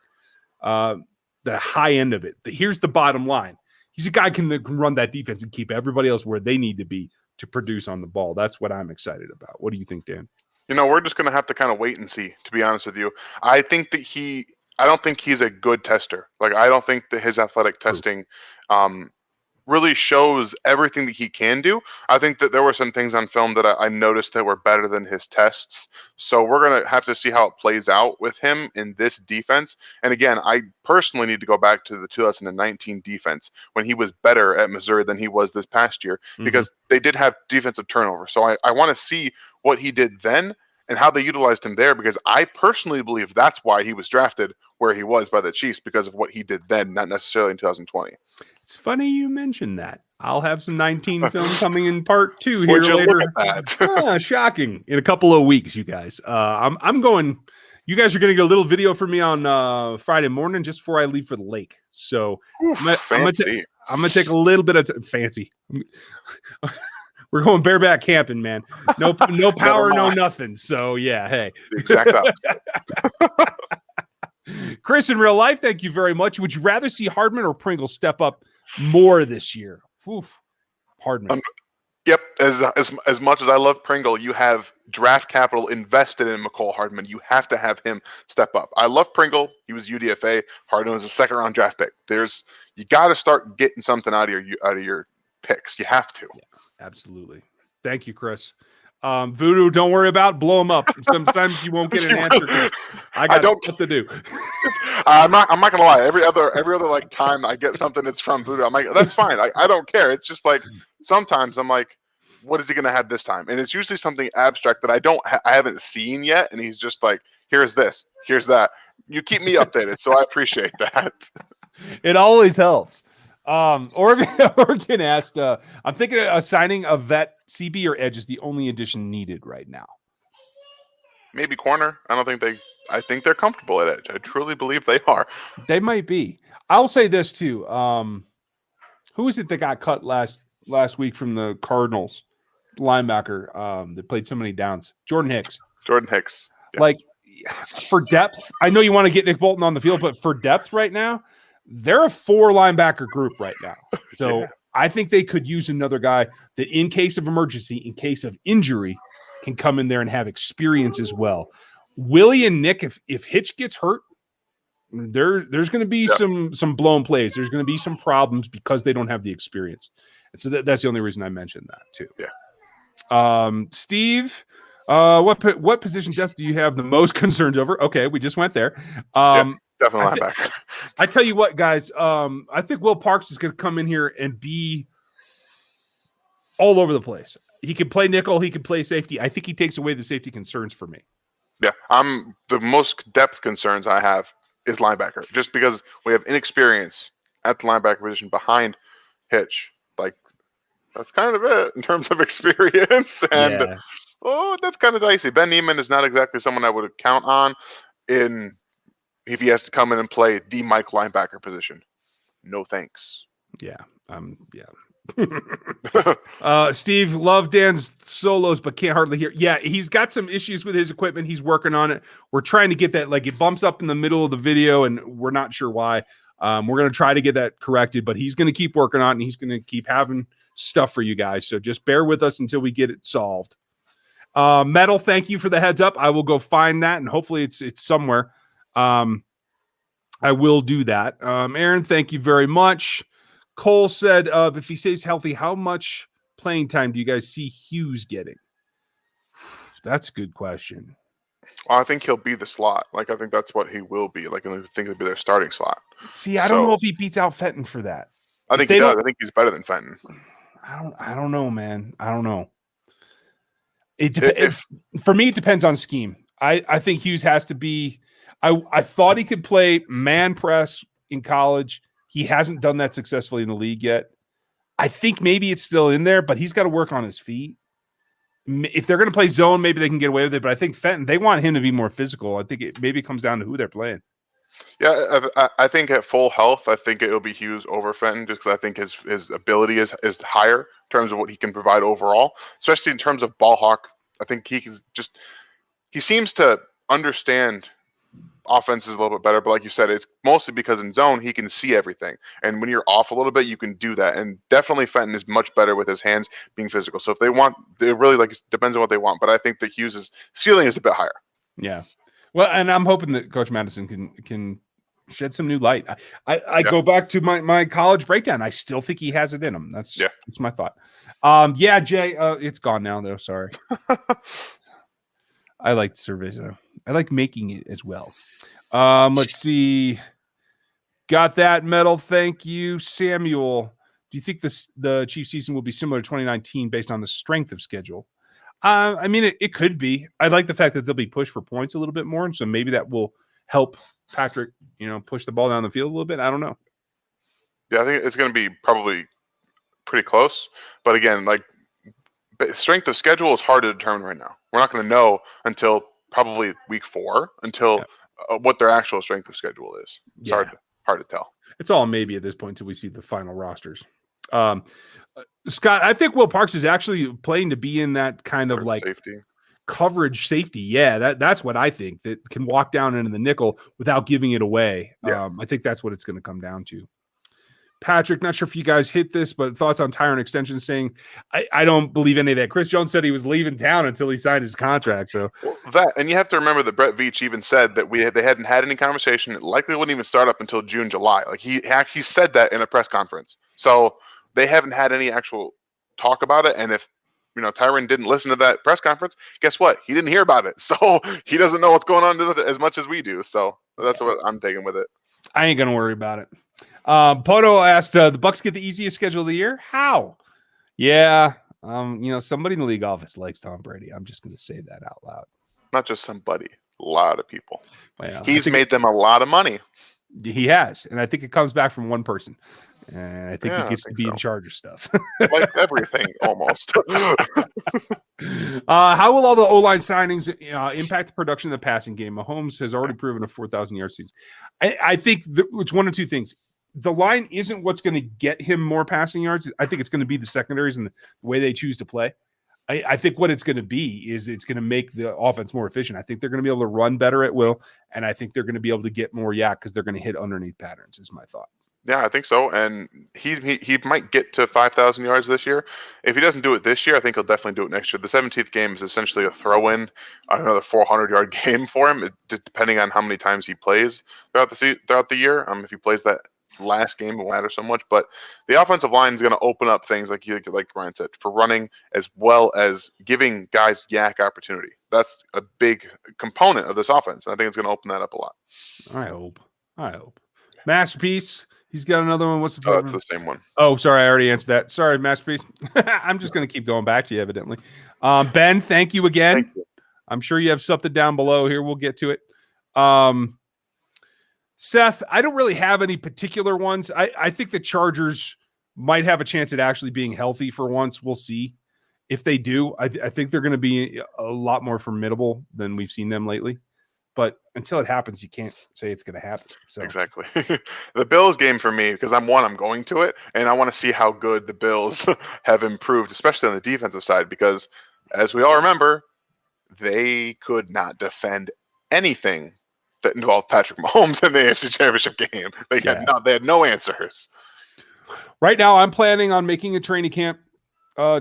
the high end of it. But here's the bottom line. He's a guy who can run that defense and keep everybody else where they need to be to produce on the ball. That's what I'm excited about. What do you think, Dan? We're just going to have to kind of wait and see, to be honest with you. I don't think he's a good tester. I don't think that his athletic testing really shows everything that he can do. I think that there were some things on film that I noticed that were better than his tests. So we're going to have to see how it plays out with him in this defense. And again, I personally need to go back to the 2019 defense when he was better at Missouri than he was this past year because they did have defensive turnover. So I want to see what he did then and how they utilized him there, because I personally believe that's why he was drafted where he was by the Chiefs, because of what he did then, not necessarily in 2020. It's funny you mentioned that. I'll have some 19 film coming in part 2 here Would you later. Look at that? Shocking. In a couple of weeks, you guys. I'm going. You guys are going to get a little video from me on Friday morning just before I leave for the lake. So I'm going to take a little bit of fancy. We're going bareback camping, man. No power, no nothing. So yeah, hey. The exact opposite. Chris, in real life, thank you very much. Would you rather see Hardman or Pringle step up more this year? Oof. Hardman. Yep. As much as I love Pringle, you have draft capital invested in McCole Hardman. You have to have him step up. I love Pringle. He was UDFA. Hardman was a second round draft pick. You got to start getting something out of your picks. You have to. Yeah, absolutely. Thank you, Chris. Voodoo, don't worry about it. Blow them up. Sometimes you won't get an answer. I got what to do. I'm not gonna lie. Every other like time I get something that's from Voodoo, I'm like, that's fine. I don't care. It's just like sometimes I'm like, what is he gonna have this time? And it's usually something abstract that I haven't seen yet. And he's just like, here's this, here's that. You keep me updated, so I appreciate that. It always helps. Oregon asked, I'm thinking of signing a vet. CB or edge is the only addition needed right now. Maybe corner. I think they're comfortable at edge. I truly believe they are. They might be. I'll say this too. Who is it that got cut last week from the Cardinals? Linebacker that played so many downs. Jordan Hicks. Yeah. Like, for depth, I know you want to get Nick Bolton on the field, but for depth right now, they're a 4 linebacker group right now. So yeah. I think they could use another guy that in case of emergency, in case of injury, can come in there and have experience as well. Willie and Nick, if Hitch gets hurt, there's going to be some blown plays. There's going to be some problems because they don't have the experience. And so that's the only reason I mentioned that too. Yeah. Steve, what position depth do you have the most concerns over? Okay, we just went there. Definitely linebacker. I tell you what, guys, I think Will Parks is going to come in here and be all over the place. He can play nickel. He can play safety. I think he takes away the safety concerns for me. Yeah, the most depth concerns I have is linebacker, just because we have inexperience at the linebacker position behind Hitch. Like, that's kind of it in terms of experience. And, that's kind of dicey. Ben Neiman is not exactly someone I would count on if he has to come in and play the Mike linebacker position. No thanks. Yeah. Steve, love Dan's solos, but can't hardly hear. Yeah, he's got some issues with his equipment. He's working on it. We're trying to get that, like, it bumps up in the middle of the video, and we're not sure why. We're going to try to get that corrected, but he's going to keep working on it, and he's going to keep having stuff for you guys. So just bear with us until we get it solved. Metal, thank you for the heads up. I will go find that, and hopefully it's somewhere. I will do that. Aaron, thank you very much. Cole said, if he stays healthy, how much playing time do you guys see Hughes getting? That's a good question. Well, I think he'll be the slot. Like, I think that's what he will be. Like, I think he'll be their starting slot. See, I don't know if he beats out Fenton for that. I think he does. I think he's better than Fenton. I don't know, man. I don't know. For me, it depends on scheme. I think Hughes has to be. I thought he could play man press in college. He hasn't done that successfully in the league yet. I think maybe it's still in there, but he's got to work on his feet. If they're going to play zone, maybe they can get away with it. But I think Fenton, they want him to be more physical. I think it maybe comes down to who they're playing. Yeah, I think at full health, I think it'll be Hughes over Fenton, just because I think his ability is higher in terms of what he can provide overall, especially in terms of ball hawk. I think he seems to understand offenses a little bit better, but like you said, it's mostly because in zone he can see everything, and when you're off a little bit, you can do that. And definitely Fenton is much better with his hands being physical. So if they really depends on what they want, but I think that Hughes' ceiling is a bit higher. Yeah, well, and I'm hoping that Coach Madison can shed some new light. I go back to my college breakdown. I still think he has it in him. That's my thought. Jay, it's gone now though. Sorry. I like surveys. I like making it as well. Let's see. Got that, Metal. Thank you, Samuel. Do you think the Chiefs season will be similar to 2019 based on the strength of schedule? I mean, it could be. I like the fact that they'll be pushed for points a little bit more, and so maybe that will help Patrick, push the ball down the field a little bit. I don't know. Yeah, I think it's going to be probably pretty close. But again, like, strength of schedule is hard to determine right now. We're not going to know until probably week 4 what their actual strength of schedule is. It's hard to tell. It's all maybe at this point until we see the final rosters. Scott, I think Will Parks is actually playing to be in that kind of like safety. Coverage safety. Yeah, that's what I think, that can walk down into the nickel without giving it away. Yeah. I think that's what it's going to come down to. Patrick, not sure if you guys hit this, but thoughts on Tyron extension saying, I don't believe any of that. Chris Jones said he was leaving town until he signed his contract. So and you have to remember that Brett Veach even said that they hadn't had any conversation. It likely wouldn't even start up until June, July. Like he said that in a press conference. So they haven't had any actual talk about it. And if Tyron didn't listen to that press conference, guess what? He didn't hear about it. So he doesn't know what's going on as much as we do. So that's what I'm taking with it. I ain't gonna worry about it. Poto asked, the Bucs get the easiest schedule of the year? How? Yeah. Somebody in the league office likes Tom Brady. I'm just going to say that out loud. Not just somebody, a lot of people. Well, he's made them a lot of money. He has. And I think it comes back from one person. And I think he gets to be in charge of stuff. Like everything, almost. How will all the O-line signings impact the production of the passing game? Mahomes has already proven a 4,000-yard season. I think it's one of two things. The line isn't what's going to get him more passing yards. I think it's going to be the secondaries and the way they choose to play. I think what it's going to be is it's going to make the offense more efficient. I think they're going to be able to run better at will, and I think they're going to be able to get more yak because they're going to hit underneath patterns is my thought. Yeah, I think so. And he might get to 5,000 yards this year. If he doesn't do it this year, I think he'll definitely do it next year. The 17th game is essentially a throw-in on another 400-yard game for him, depending on how many times he plays throughout the year. If he plays that last game, it will matter so much. But the offensive line is going to open up things, like Ryan said, for running as well as giving guys yak opportunity. That's a big component of this offense. I think it's going to open that up a lot. I hope. Masterpiece. He's got another one. What's the problem? It's the same one. Oh, sorry. I already answered that. Sorry, Masterpiece. I'm just going to keep going back to you, evidently. Ben, thank you again. Thank you. I'm sure you have something down below here. We'll get to it. Seth, I don't really have any particular ones. I think the Chargers might have a chance at actually being healthy for once. We'll see. If they do, I think they're going to be a lot more formidable than we've seen them lately. But until it happens, you can't say it's going to happen. So exactly. The Bills game for me, because I'm going to it, and I want to see how good the Bills have improved, especially on the defensive side, because as we all remember, they could not defend anything that involved Patrick Mahomes in the AFC Championship game. They had no answers. Right now, I'm planning on making a training camp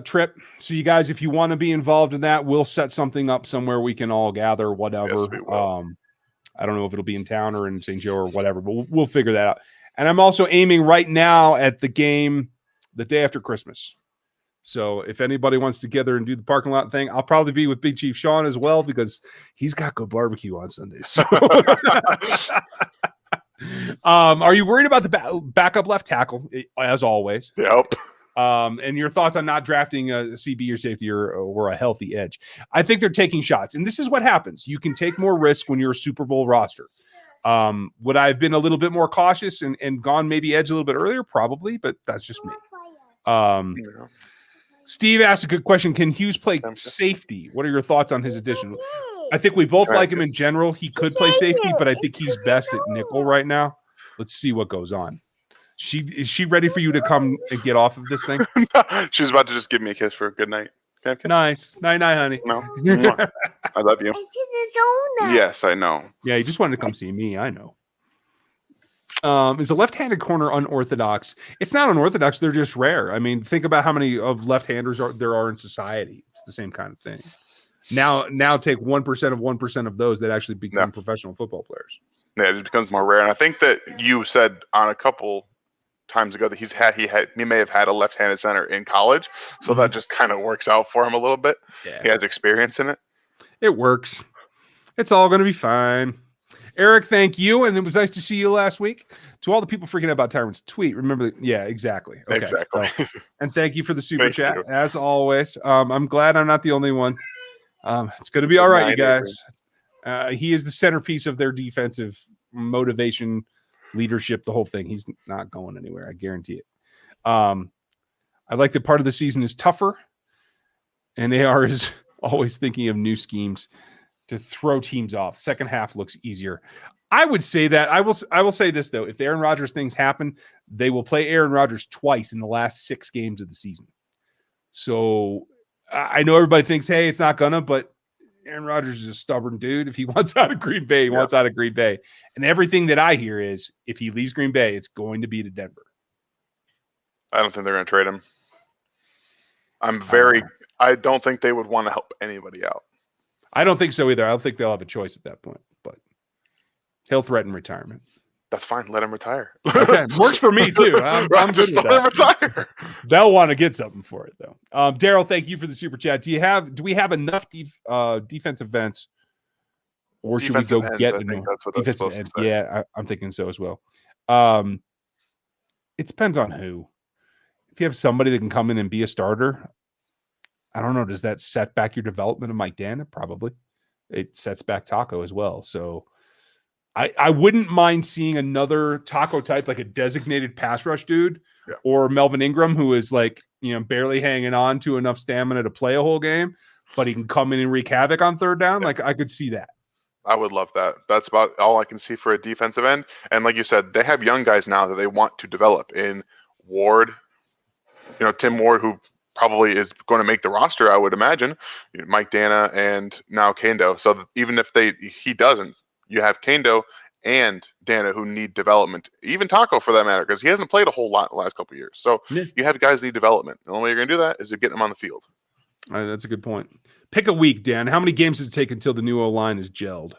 trip. So you guys, if you want to be involved in that, we'll set something up somewhere we can all gather, whatever. Yes, we will. I don't know if it'll be in town or in St. Joe or whatever, but we'll figure that out. And I'm also aiming right now at the game the day after Christmas. So if anybody wants to gather and do the parking lot thing, I'll probably be with Big Chief Sean as well, because he's got good barbecue on Sundays. So. Are you worried about the backup left tackle, as always? Yep. And your thoughts on not drafting a CB or safety or a healthy edge? I think they're taking shots, and this is what happens. You can take more risk when you're a Super Bowl roster. Would I have been a little bit more cautious and gone maybe edge a little bit earlier? Probably, but that's just me. Steve asked a good question. Can Hughes play safety? What are your thoughts on his addition? I think we both like him in general. He could play safety, but I think he's best at nickel right now. Let's see what goes on. Is she ready for you to come and get off of this thing? She's about to just give me a kiss for a good night. Can I kiss? Nice. Night, honey. No. I love you. Yes, I know. Yeah, he just wanted to come see me. I know. Is a left-handed corner unorthodox? It's not unorthodox. They're just rare. I mean, think about how many of left-handers there are in society. It's the same kind of thing. Now take 1% of 1% of those that actually become professional football players. Yeah, it just becomes more rare. And I think that you said on a couple times ago that he may have had a left-handed center in college, so that just kind of works out for him a little bit. Yeah. He has experience in it. It works. It's all going to be fine. Eric, thank you, and it was nice to see you last week. To all the people freaking out about Tyron's tweet, remember that? Yeah, exactly. Okay, exactly. So, and thank you for the super chat, as always. I'm glad I'm not the only one. It's going to be all right, you guys. He is the centerpiece of their defensive motivation, leadership, the whole thing. He's not going anywhere. I guarantee it. I like that part of the season is tougher, and they are always thinking of new schemes to throw teams off. Second half looks easier. I would say that. I will say this, though. If the Aaron Rodgers things happen, they will play Aaron Rodgers twice in the last 6 games of the season. So I know everybody thinks, hey, it's not gonna, but Aaron Rodgers is a stubborn dude. If he wants out of Green Bay, he wants out of Green Bay. And everything that I hear is if he leaves Green Bay, it's going to be to Denver. I don't think they're going to trade him. Uh, I don't think they would want to help anybody out. I don't think so either. I don't think they'll have a choice at that point, but he'll threaten retirement. That's fine. Let him retire. Okay, works for me too. I'm good just with let him that. retire. They'll want to get something for it though. Daryl, thank you for the super chat. Do we have enough defensive ends, or should we go Defensive ends, get I the think that's what that's defensive supposed ends? to say. Yeah, I'm thinking so as well. It depends on who. If you have somebody that can come in and be a starter, I don't know. Does that set back your development of Mike Dana? Probably. It sets back Taco as well. So I wouldn't mind seeing another Taco type, like a designated pass rush dude, or Melvin Ingram, who is like, barely hanging on to enough stamina to play a whole game, but he can come in and wreak havoc on third down. Like, I could see that. I would love that. That's about all I can see for a defensive end. And like you said, they have young guys now that they want to develop in Ward, Tim Ward, who probably is going to make the roster, I would imagine, Mike Dana, and now Kendo. So even if he doesn't, you have Kendo and Dana who need development, even Taco for that matter, because he hasn't played a whole lot in the last couple of years. So you have guys need development. The only way you're going to do that is to get them on the field. All right, that's a good point. Pick a week, Dan. How many games does it take until the new O-line is gelled?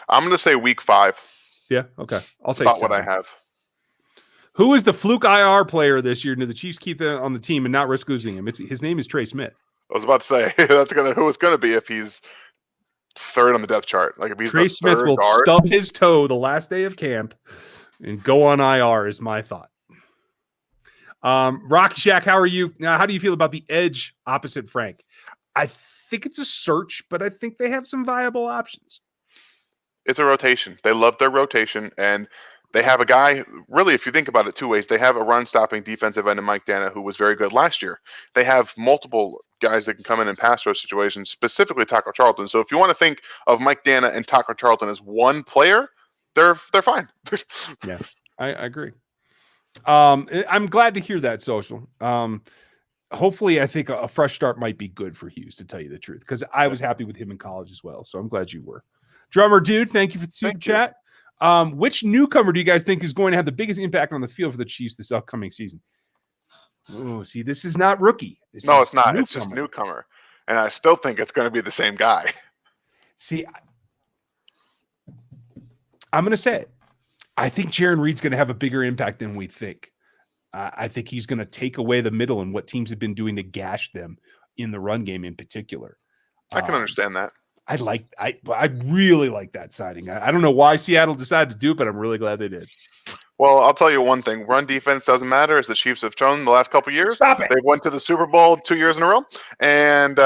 I'm going to say week 5. Yeah, okay. I'll say about 7. what I have. Who is the fluke IR player this year? Do the Chiefs keep that on the team and not risk losing him? His name is Trey Smith. I was about to say who it's going to be if he's third on the depth chart. Like if he's Trey Smith will stub his toe the last day of camp and go on IR is my thought. Rocky Shack, how are you? Now, how do you feel about the edge opposite Frank? I think it's a search, but I think they have some viable options. It's a rotation. They love their rotation, and they have a guy, really, if you think about it 2 ways, they have a run-stopping defensive end in Mike Dana who was very good last year. They have multiple guys that can come in and pass rush situations, specifically Taco Charlton. So if you want to think of Mike Dana and Taco Charlton as one player, they're fine. Yeah, I agree. I'm glad to hear that, Social. Hopefully, I think a fresh start might be good for Hughes, to tell you the truth, because I was happy with him in college as well. So I'm glad you were. Drummer Dude, thank you for the super chat. Which newcomer do you guys think is going to have the biggest impact on the field for the Chiefs this upcoming season? Oh, see, this is not rookie. It's not. Newcomer. It's just newcomer. And I still think it's going to be the same guy. See, I'm going to say it. I think Jaron Reed's going to have a bigger impact than we think. I think he's going to take away the middle and what teams have been doing to gash them in the run game in particular. I can understand that. I really like that signing. I don't know why Seattle decided to do it, but I'm really glad they did. Well, I'll tell you one thing. Run defense doesn't matter, as the Chiefs have shown the last couple of years. Stop it. They went to the Super Bowl 2 years in a row. And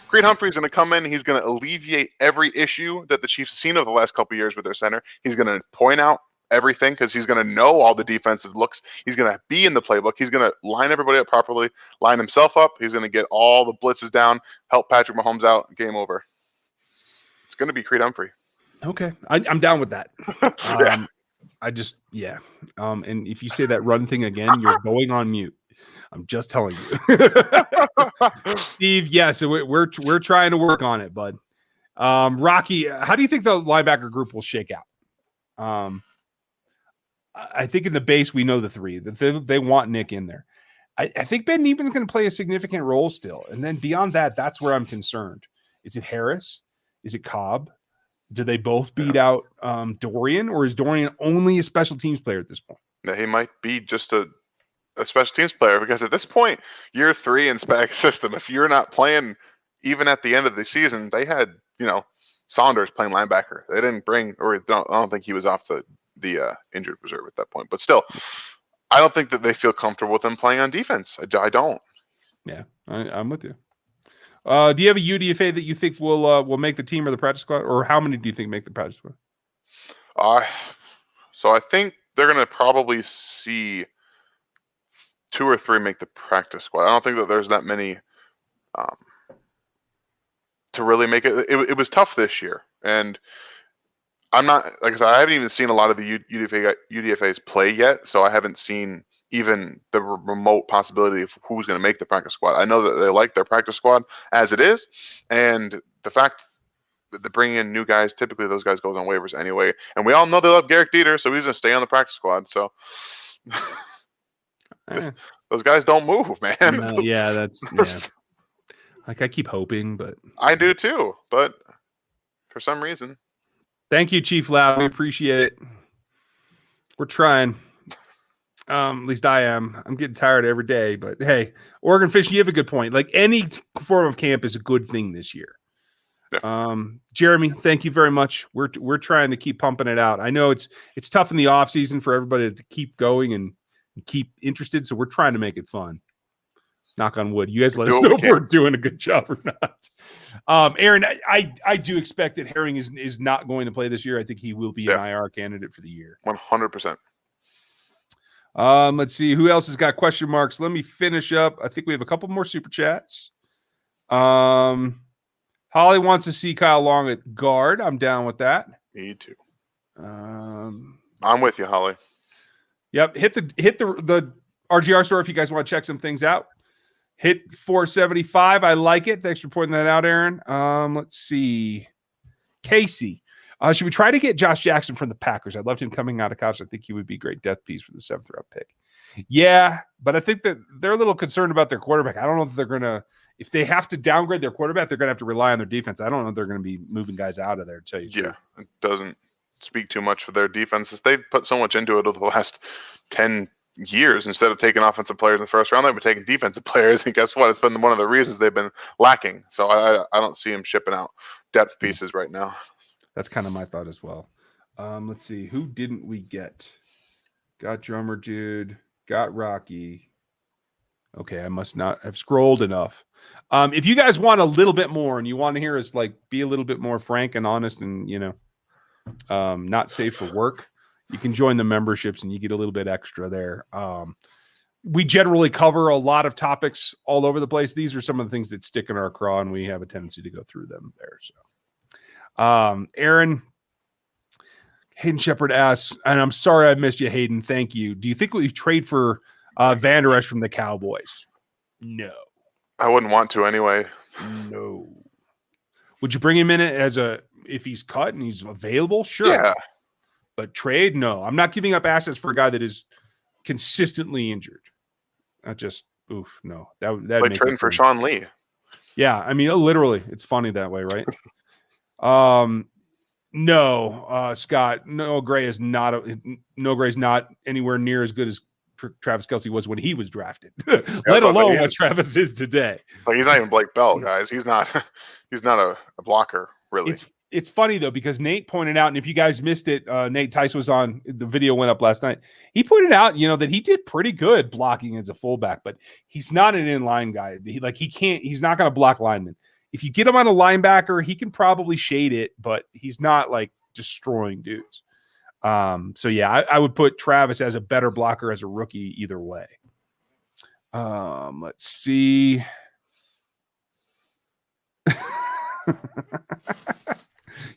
Creed Humphrey's going to come in. He's going to alleviate every issue that the Chiefs have seen over the last couple of years with their center. He's going to point out everything because he's going to know all the defensive looks. He's going to be in the playbook. He's going to line everybody up properly, line himself up. He's going to get all the blitzes down, help Patrick Mahomes out. Game over. It's going to be Creed Humphrey. Okay. I'm down with that. Yeah. And if you say that run thing again, you're going on mute. I'm just telling you. Steve, yes, we're trying to work on it, bud. Rocky, how do you think the linebacker group will shake out? I think in the base, we know the three. They want Nick in there. I think Ben Nieben's going to play a significant role still. And then beyond that, that's where I'm concerned. Is it Harris? Is it Cobb? Do they both beat out Dorian, or is Dorian only a special teams player at this point? Yeah, he might be just a special teams player, because at this point, year 3 in SPAC system, if you're not playing even at the end of the season, they had, Saunders playing linebacker. They didn't bring, I don't think he was off the injured reserve at that point. But still, I don't think that they feel comfortable with him playing on defense. I don't. Yeah, I'm with you. Do you have a UDFA that you think will make the team or the practice squad, or how many do you think make the practice squad? So I think they're going to probably see 2 or 3 make the practice squad. I don't think that there's that many to really make it. It was tough this year, and I'm not, like I said, I haven't even seen a lot of the UDFAs play yet, so I haven't seen even the remote possibility of who's going to make the practice squad. I know that they like their practice squad as it is, and the fact that they bring in new guys, typically those guys go on waivers anyway, and we all know they love Garrett Dieter, so he's going to stay on the practice squad. So Those guys don't move, man. No, yeah, that's yeah. Like I keep hoping, but I do too. But for some reason, thank you, Chief Loud. We appreciate it. We're trying. At least I am. I'm getting tired every day, but hey, Oregon Fish, you have a good point. Like any form of camp is a good thing this year. Yeah. Jeremy, thank you very much. We're trying to keep pumping it out. I know it's tough in the off season for everybody to keep going and keep interested, so we're trying to make it fun. Knock on wood. You guys let us know if we're doing a good job or not. Aaron, I do expect that Herring is not going to play this year. I think he will be an IR candidate for the year. 100%. Let's see who else has got question marks. Let me finish up. I think we have a couple more super chats. Holly wants to see Kyle Long at guard. I'm down with that. Me too. I'm with you, Holly. Yep. Hit the RGR store if you guys want to check some things out. Hit 475. I like it. Thanks for pointing that out, Aaron. Let's see. Casey. Should we try to get Josh Jackson from the Packers? I loved him coming out of college. I think he would be a great death piece for the 7th round pick. Yeah, but I think that they're a little concerned about their quarterback. I don't know if they're going to, if they have to downgrade their quarterback, they're going to have to rely on their defense. I don't know if they're going to be moving guys out of there, to tell you the truth. It doesn't speak too much for their defenses. They've put so much into it over the last 10 years. Instead of taking offensive players in the first round, they've been taking defensive players. And guess what? It's been one of the reasons they've been lacking. So I don't see them shipping out depth pieces right now. That's kind of my thought as well. Let's see. Who didn't we get? Got drummer dude. Got Rocky. Okay, I must not have scrolled enough. If you guys want a little bit more and you want to hear us like be a little bit more frank and honest and, you know, not safe for work, you can join the memberships and you get a little bit extra there. We generally cover a lot of topics all over the place. These are some of the things that stick in our craw and we have a tendency to go through them there. So, Aaron, Hayden Shepard asks, and I'm sorry I missed you, Hayden. Thank you. Do you think we trade for Van Der Esch from the Cowboys? No. I wouldn't want to anyway. No. Would you bring him in as if he's cut and he's available? Sure. Yeah. But trade? No. I'm not giving up assets for a guy that is consistently injured. Not just, no. That like trading for Sean Lee. Yeah. I mean, literally, it's funny that way, right? No, Scott, Noah Gray is not anywhere near as good as Travis Kelce was when he was drafted, let alone what Travis is today. Like he's not even Blake Bell, guys. He's not a blocker, really. It's funny though, because Nate pointed out, and if you guys missed it, Nate Tice was on, the video went up last night. He pointed out, that he did pretty good blocking as a fullback, but he's not an inline guy. He's not going to block linemen. If you get him on a linebacker, he can probably shade it, but he's not like destroying dudes. So yeah, I would put Travis as a better blocker as a rookie either way. Let's see.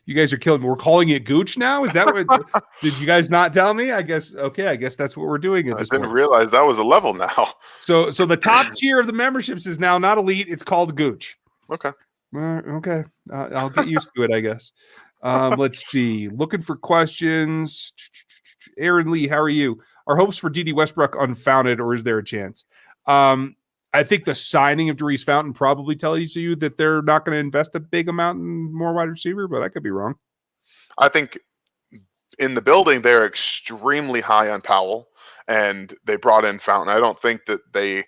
You guys are killing me. We're calling it Gooch now? Is that what did you guys not tell me? I guess that's what we're doing at this point. I didn't realize that was a level now. So the top tier of the memberships is now not elite, it's called Gooch. Okay. Okay. I'll get used to it, I guess. Let's see. Looking for questions. Aaron Lee, how are you? Are hopes for D.D. Westbrook unfounded, or is there a chance? I think the signing of Darius Fountain probably tells you that they're not going to invest a big amount in more wide receiver, but I could be wrong. I think in the building, they're extremely high on Powell, and they brought in Fountain. I don't think that they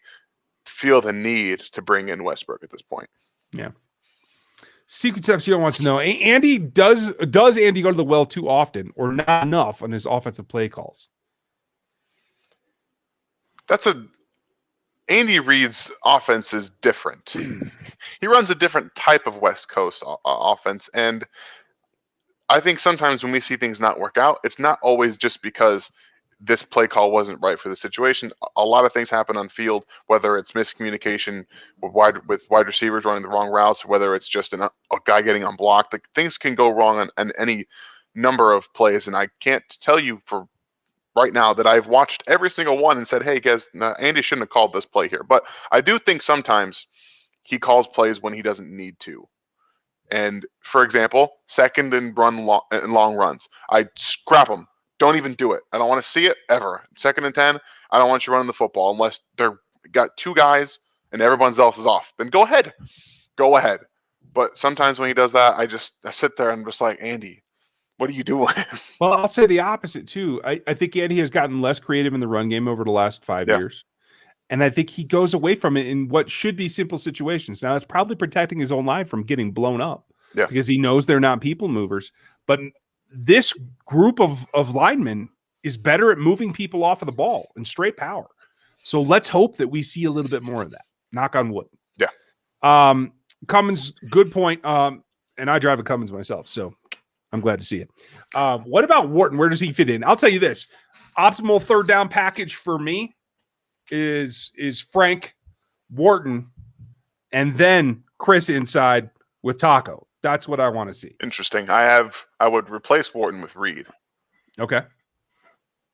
feel the need to bring in Westbrook at this point. Yeah. Secret Sepsio wants to know, Andy, does Andy go to the well too often or not enough on his offensive play calls? Andy Reid's offense is different. He runs a different type of West Coast offense, and I think sometimes when we see things not work out, it's not always just because this play call wasn't right for the situation. A lot of things happen on field, whether it's miscommunication with wide receivers running the wrong routes, whether it's just a guy getting unblocked. Like, things can go wrong on any number of plays, and I can't tell you for right now that I've watched every single one and said, hey, guys, Andy shouldn't have called this play here. But I do think sometimes he calls plays when he doesn't need to. And, for example, second and long runs, I scrap them. Don't even do it. I don't want to see it ever. 2nd and 10, I don't want you running the football unless they're got 2 guys and everyone else is off. Then go ahead. Go ahead. But sometimes when he does that, I sit there and I'm just like, Andy, what are you doing? Well, I'll say the opposite too. I think Andy has gotten less creative in the run game over the last 5 years. And I think he goes away from it in what should be simple situations. Now, that's probably protecting his own line from getting blown up because he knows they're not people movers. But this group of linemen is better at moving people off of the ball and straight power. So let's hope that we see a little bit more of that. Knock on wood. Yeah. Cummins, good point. And I drive a Cummins myself, so I'm glad to see it. What about Wharton? Where does he fit in? I'll tell you this. Optimal third down package for me is Frank, Wharton, and then Chris inside with Taco. That's what I want to see. Interesting. I would replace Wharton with Reed. Okay.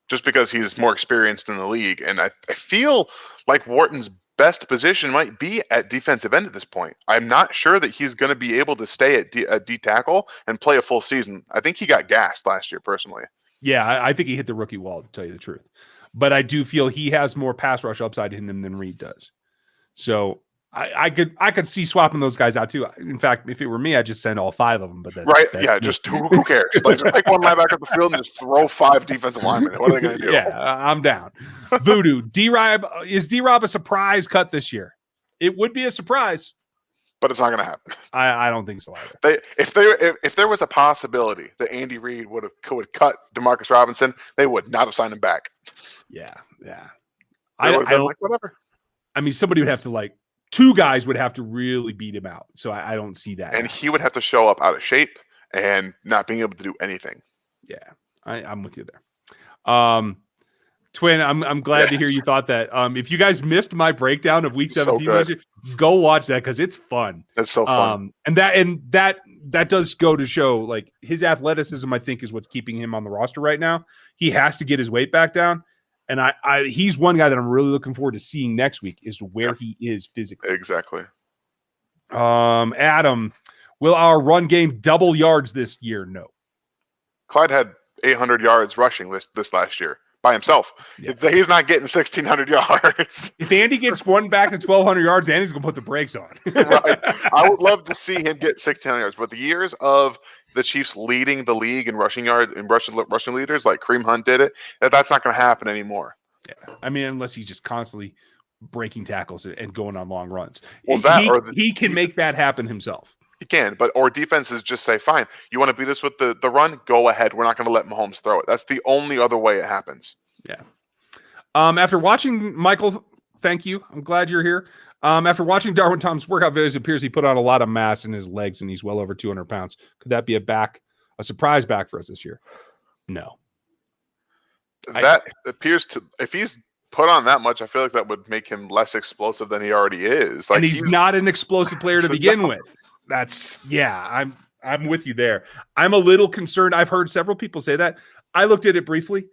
Just because he's more experienced in the league. And I feel like Wharton's best position might be at defensive end at this point. I'm not sure that he's going to be able to stay at D tackle and play a full season. I think he got gassed last year, personally. Yeah, I think he hit the rookie wall, to tell you the truth. But I do feel he has more pass rush upside in him than Reed does. So I could see swapping those guys out too. In fact, if it were me, I'd just send all 5 of them. But just who cares? Like, just take one linebacker off the field and just throw 5 defensive linemen. What are they going to do? Yeah, I'm down. Voodoo. Is D-Rob a surprise cut this year? It would be a surprise, but it's not going to happen. I don't think so either. If there was a possibility that Andy Reid could cut Demarcus Robinson, they would not have signed him back. Yeah. I don't like whatever. I mean, somebody would have to 2 guys would have to really beat him out. So I don't see that. And he would have to show up out of shape and not being able to do anything. Yeah, I'm with you there. Twin, I'm glad to hear you thought that. If you guys missed my breakdown of Week 17, go watch that because it's fun. That's so fun. And that does go to show his athleticism, I think, is what's keeping him on the roster right now. He has to get his weight back down. And he's one guy that I'm really looking forward to seeing next week is where he is physically. Exactly. Adam, will our run game double yards this year? No. Clyde had 800 yards rushing this last year by himself. Yeah. He's not getting 1,600 yards. If Andy gets one back to 1,200 yards, Andy's going to put the brakes on. Right. I would love to see him get 1,600 yards. But the years of the Chiefs leading the league in rushing yards and rushing leaders like Kareem Hunt did it, that's not going to happen anymore. Yeah. I mean, unless he's just constantly breaking tackles and going on long runs. Well, he can make that happen himself. He can, or defenses just say, fine, you want to beat this with the run? Go ahead. We're not going to let Mahomes throw it. That's the only other way it happens. Yeah. After watching Michael, thank you. I'm glad you're here. After watching Darwin Thomas' workout videos, it appears he put on a lot of mass in his legs and he's well over 200 pounds. Could that be a surprise back for us this year? No. That appears to, if he's put on that much, I feel like that would make him less explosive than he already is. And he's not an explosive player to begin with. I'm with you there. I'm a little concerned. I've heard several people say that. I looked at it briefly.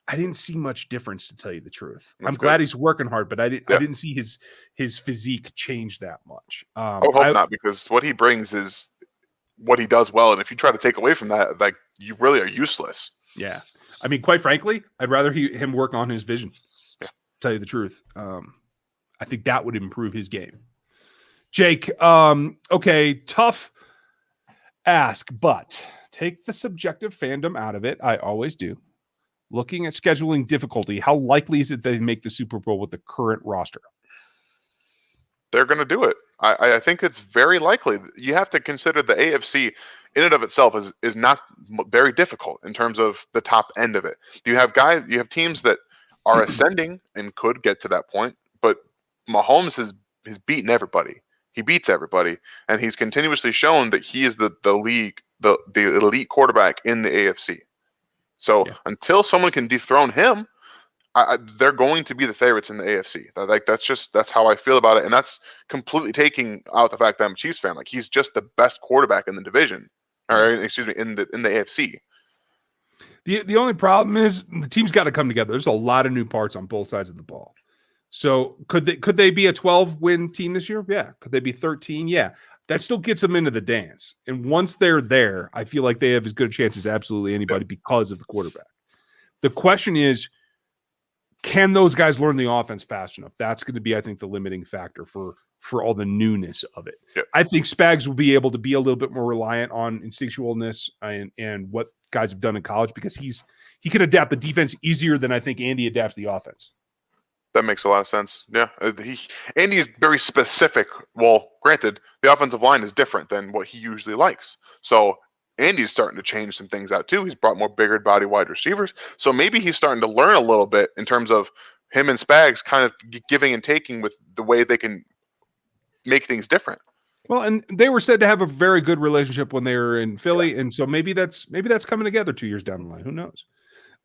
I didn't see much difference, to tell you the truth. I'm glad he's working hard, but I didn't see his physique change that much. I hope not, because what he brings is what he does well. And if you try to take away from that, you really are useless. Yeah. I mean, quite frankly, I'd rather him work on his vision. Yeah. To tell you the truth. I think that would improve his game. Jake, okay, tough ask, but take the subjective fandom out of it. I always do. Looking at scheduling difficulty, how likely is it they make the Super Bowl with the current roster? They're going to do it. I think it's very likely. You have to consider the AFC in and of itself is not very difficult in terms of the top end of it. You have teams that are ascending and could get to that point, but Mahomes has beaten everybody. He beats everybody, and he's continuously shown that he is the elite quarterback in the AFC. So until someone can dethrone him, they're going to be the favorites in the AFC. That's how I feel about it, and that's completely taking out the fact that I'm a Chiefs fan. He's just the best quarterback in the division, or excuse me, in the AFC. The only problem is the team's got to come together. There's a lot of new parts on both sides of the ball. So could they be a 12-win team this year? Yeah. Could they be 13? Yeah. That still gets them into the dance. And once they're there, I feel like they have as good a chance as absolutely anybody because of the quarterback. The question is, can those guys learn the offense fast enough? That's going to be, I think, the limiting factor for all the newness of it. Yep. I think Spags will be able to be a little bit more reliant on instinctualness and what guys have done in college, because he can adapt the defense easier than I think Andy adapts the offense. That makes a lot of sense. Yeah. Andy's very specific. Well, granted, the offensive line is different than what he usually likes. So Andy's starting to change some things out too. He's brought more bigger body wide receivers. So maybe he's starting to learn a little bit in terms of him and Spags kind of giving and taking with the way they can make things different. Well, and they were said to have a very good relationship when they were in Philly. And so maybe that's coming together 2 years down the line. Who knows?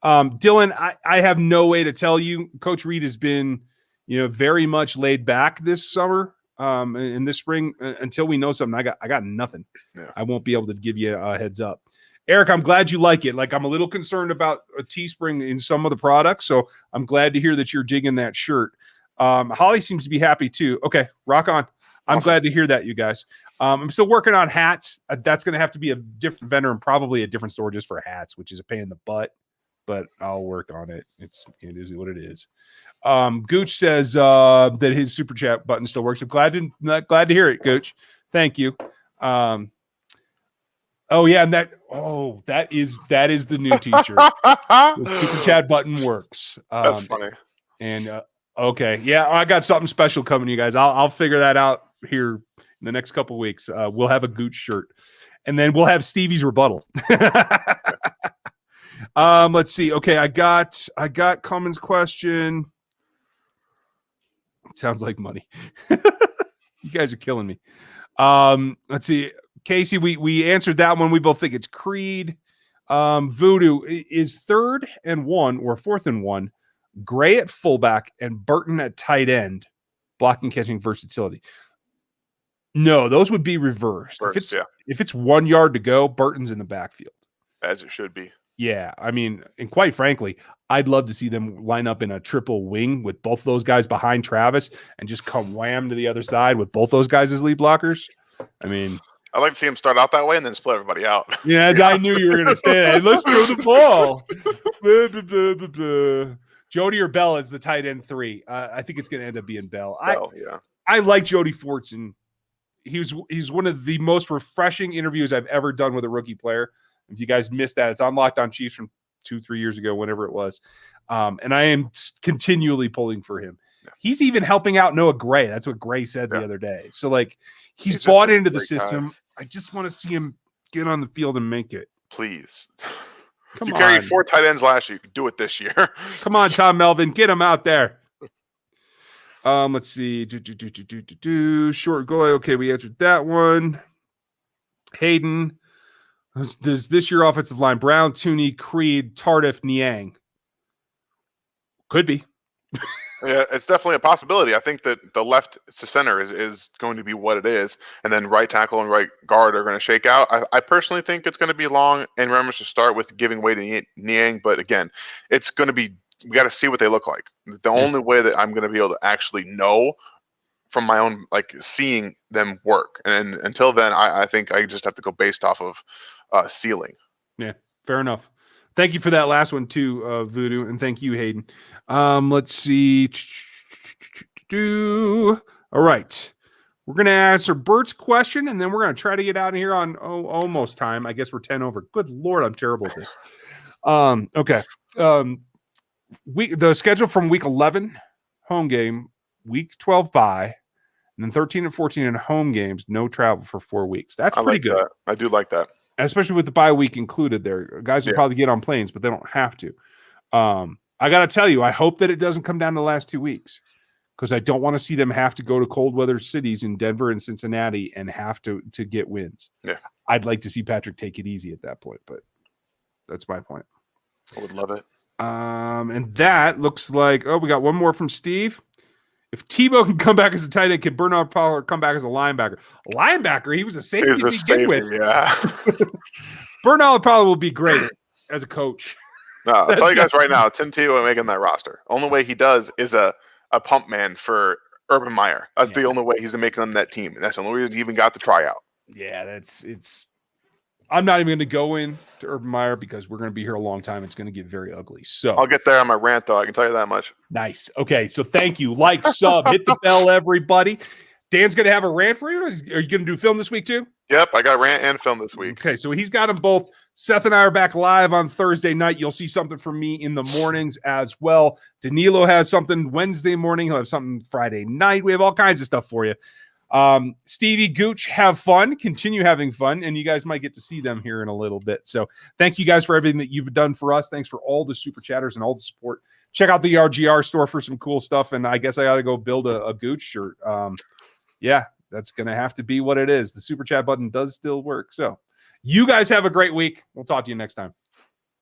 Dylan, I have no way to tell you. Coach Reed has been, very much laid back this summer. In this spring, until we know something, I got nothing. Yeah. I won't be able to give you a heads up. Eric, I'm glad you like it. Like, I'm a little concerned about a Teespring in some of the products, so I'm glad to hear that you're digging that shirt. Holly seems to be happy too. Okay, rock on. I'm glad to hear that, you guys. I'm still working on hats. That's going to have to be a different vendor and probably a different store just for hats, which is a pain in the butt, but I'll work on it. It is what it is. Gooch says that his super chat button still works. I'm glad to hear it, Gooch. Thank you. And that is the new teacher. The super chat button works. That's funny. And okay, yeah, I got something special coming to you guys. I'll figure that out here in the next couple of weeks. We'll have a Gooch shirt, and then we'll have Stevie's rebuttal. Let's see. Okay, I got Cummins' question. Sounds like money. You guys are killing me. Let's see. Casey, we answered that one. We both think it's Creed. Voodoo is 3rd and 1 or 4th and 1. Gray at fullback and Burton at tight end. Blocking, catching, versatility. No, those would be reversed. If it's 1 yard to go, Burton's in the backfield. As it should be. Yeah, I mean, and quite frankly, I'd love to see them line up in a triple wing with both those guys behind Travis and just come wham to the other side with both those guys as lead blockers. I mean, I'd like to see him start out that way and then split everybody out. Yeah, I knew you were going to say that. Let's throw the ball. Blah, blah, blah, blah, blah. Jody or Bell is the tight end 3. I think it's going to end up being Bell. I like Jody Fortson. He's one of the most refreshing interviews I've ever done with a rookie player. If you guys missed that, it's on Locked On Chiefs from 2-3 years ago, whenever it was. And I am continually pulling for him. Yeah. He's even helping out Noah Gray. That's what Gray said the other day. So, like, he's bought into the system. Guy. I just want to see him get on the field and make it. Please. You carried 4 tight ends last year. You can do it this year. Come on, Tom Melvin. Get him out there. Let's see. Short goal. Okay, we answered that one. Hayden. Does this year offensive line Brown, Tooney, Creed, Tardif, Niang? Could be. Yeah, it's definitely a possibility. I think that the left to center is going to be what it is, and then right tackle and right guard are going to shake out. I personally think it's going to be Long and Remmers to start with, giving way to Niang, but again, it's going to be, we got to see what they look like. The only way that I'm going to be able to actually know from my own, like, seeing them work, and until then, I think I just have to go based off of ceiling. Yeah, fair enough. Thank you for that last one too, Voodoo, and thank you, Hayden. Let's see. All right. We're going to answer Bert's question, and then we're going to try to get out of here on almost time. I guess we're 10 over. Good Lord, I'm terrible at this. Okay. The schedule from week 11, home game, week 12 bye, and then 13 and 14 in home games, no travel for 4 weeks. That's pretty good. That. I do like that. Especially with the bye week included there. Guys will probably get on planes, but they don't have to. I got to tell you, I hope that it doesn't come down to the last 2 weeks, because I don't want to see them have to go to cold weather cities in Denver and Cincinnati and have to get wins. Yeah. I'd like to see Patrick take it easy at that point, but that's my point. I would love it. And that looks like, we got one more from Steve. If Tebow can come back as a tight end, can Bernard Pollard come back as a linebacker? Linebacker? He was a safety to begin with. Yeah. Bernard Pollard will be great as a coach. No, I'll tell you guys right now, Tim Tebow making that roster. Only way he does is a pump man for Urban Meyer. That's the only way he's making them that team. And that's the only reason he even got the tryout. Yeah, it's I'm not even going to go in to Urban Meyer because we're going to be here a long time. It's going to get very ugly. So I'll get there on my rant, though. I can tell you that much. nice. Okay, so thank you. Like, sub, hit the bell, everybody. Dan's going to have a rant for you. Are you going to do film this week too? Yep, I got rant and film this week. Okay, so he's got them both. Seth and I are back live on Thursday night. You'll see something from me in the mornings as well. Danilo has something Wednesday morning. He'll have something Friday night. We have all kinds of stuff for you. Stevie, Gooch, have fun. Continue having fun, and you guys might get to see them here in a little bit. So thank you guys for everything that you've done for us. Thanks for all the super chatters and all the support. Check out the RGR store for some cool stuff, and I guess I got to go build a Gooch shirt. Yeah, that's going to have to be what it is. The super chat button does still work. So you guys have a great week. We'll talk to you next time.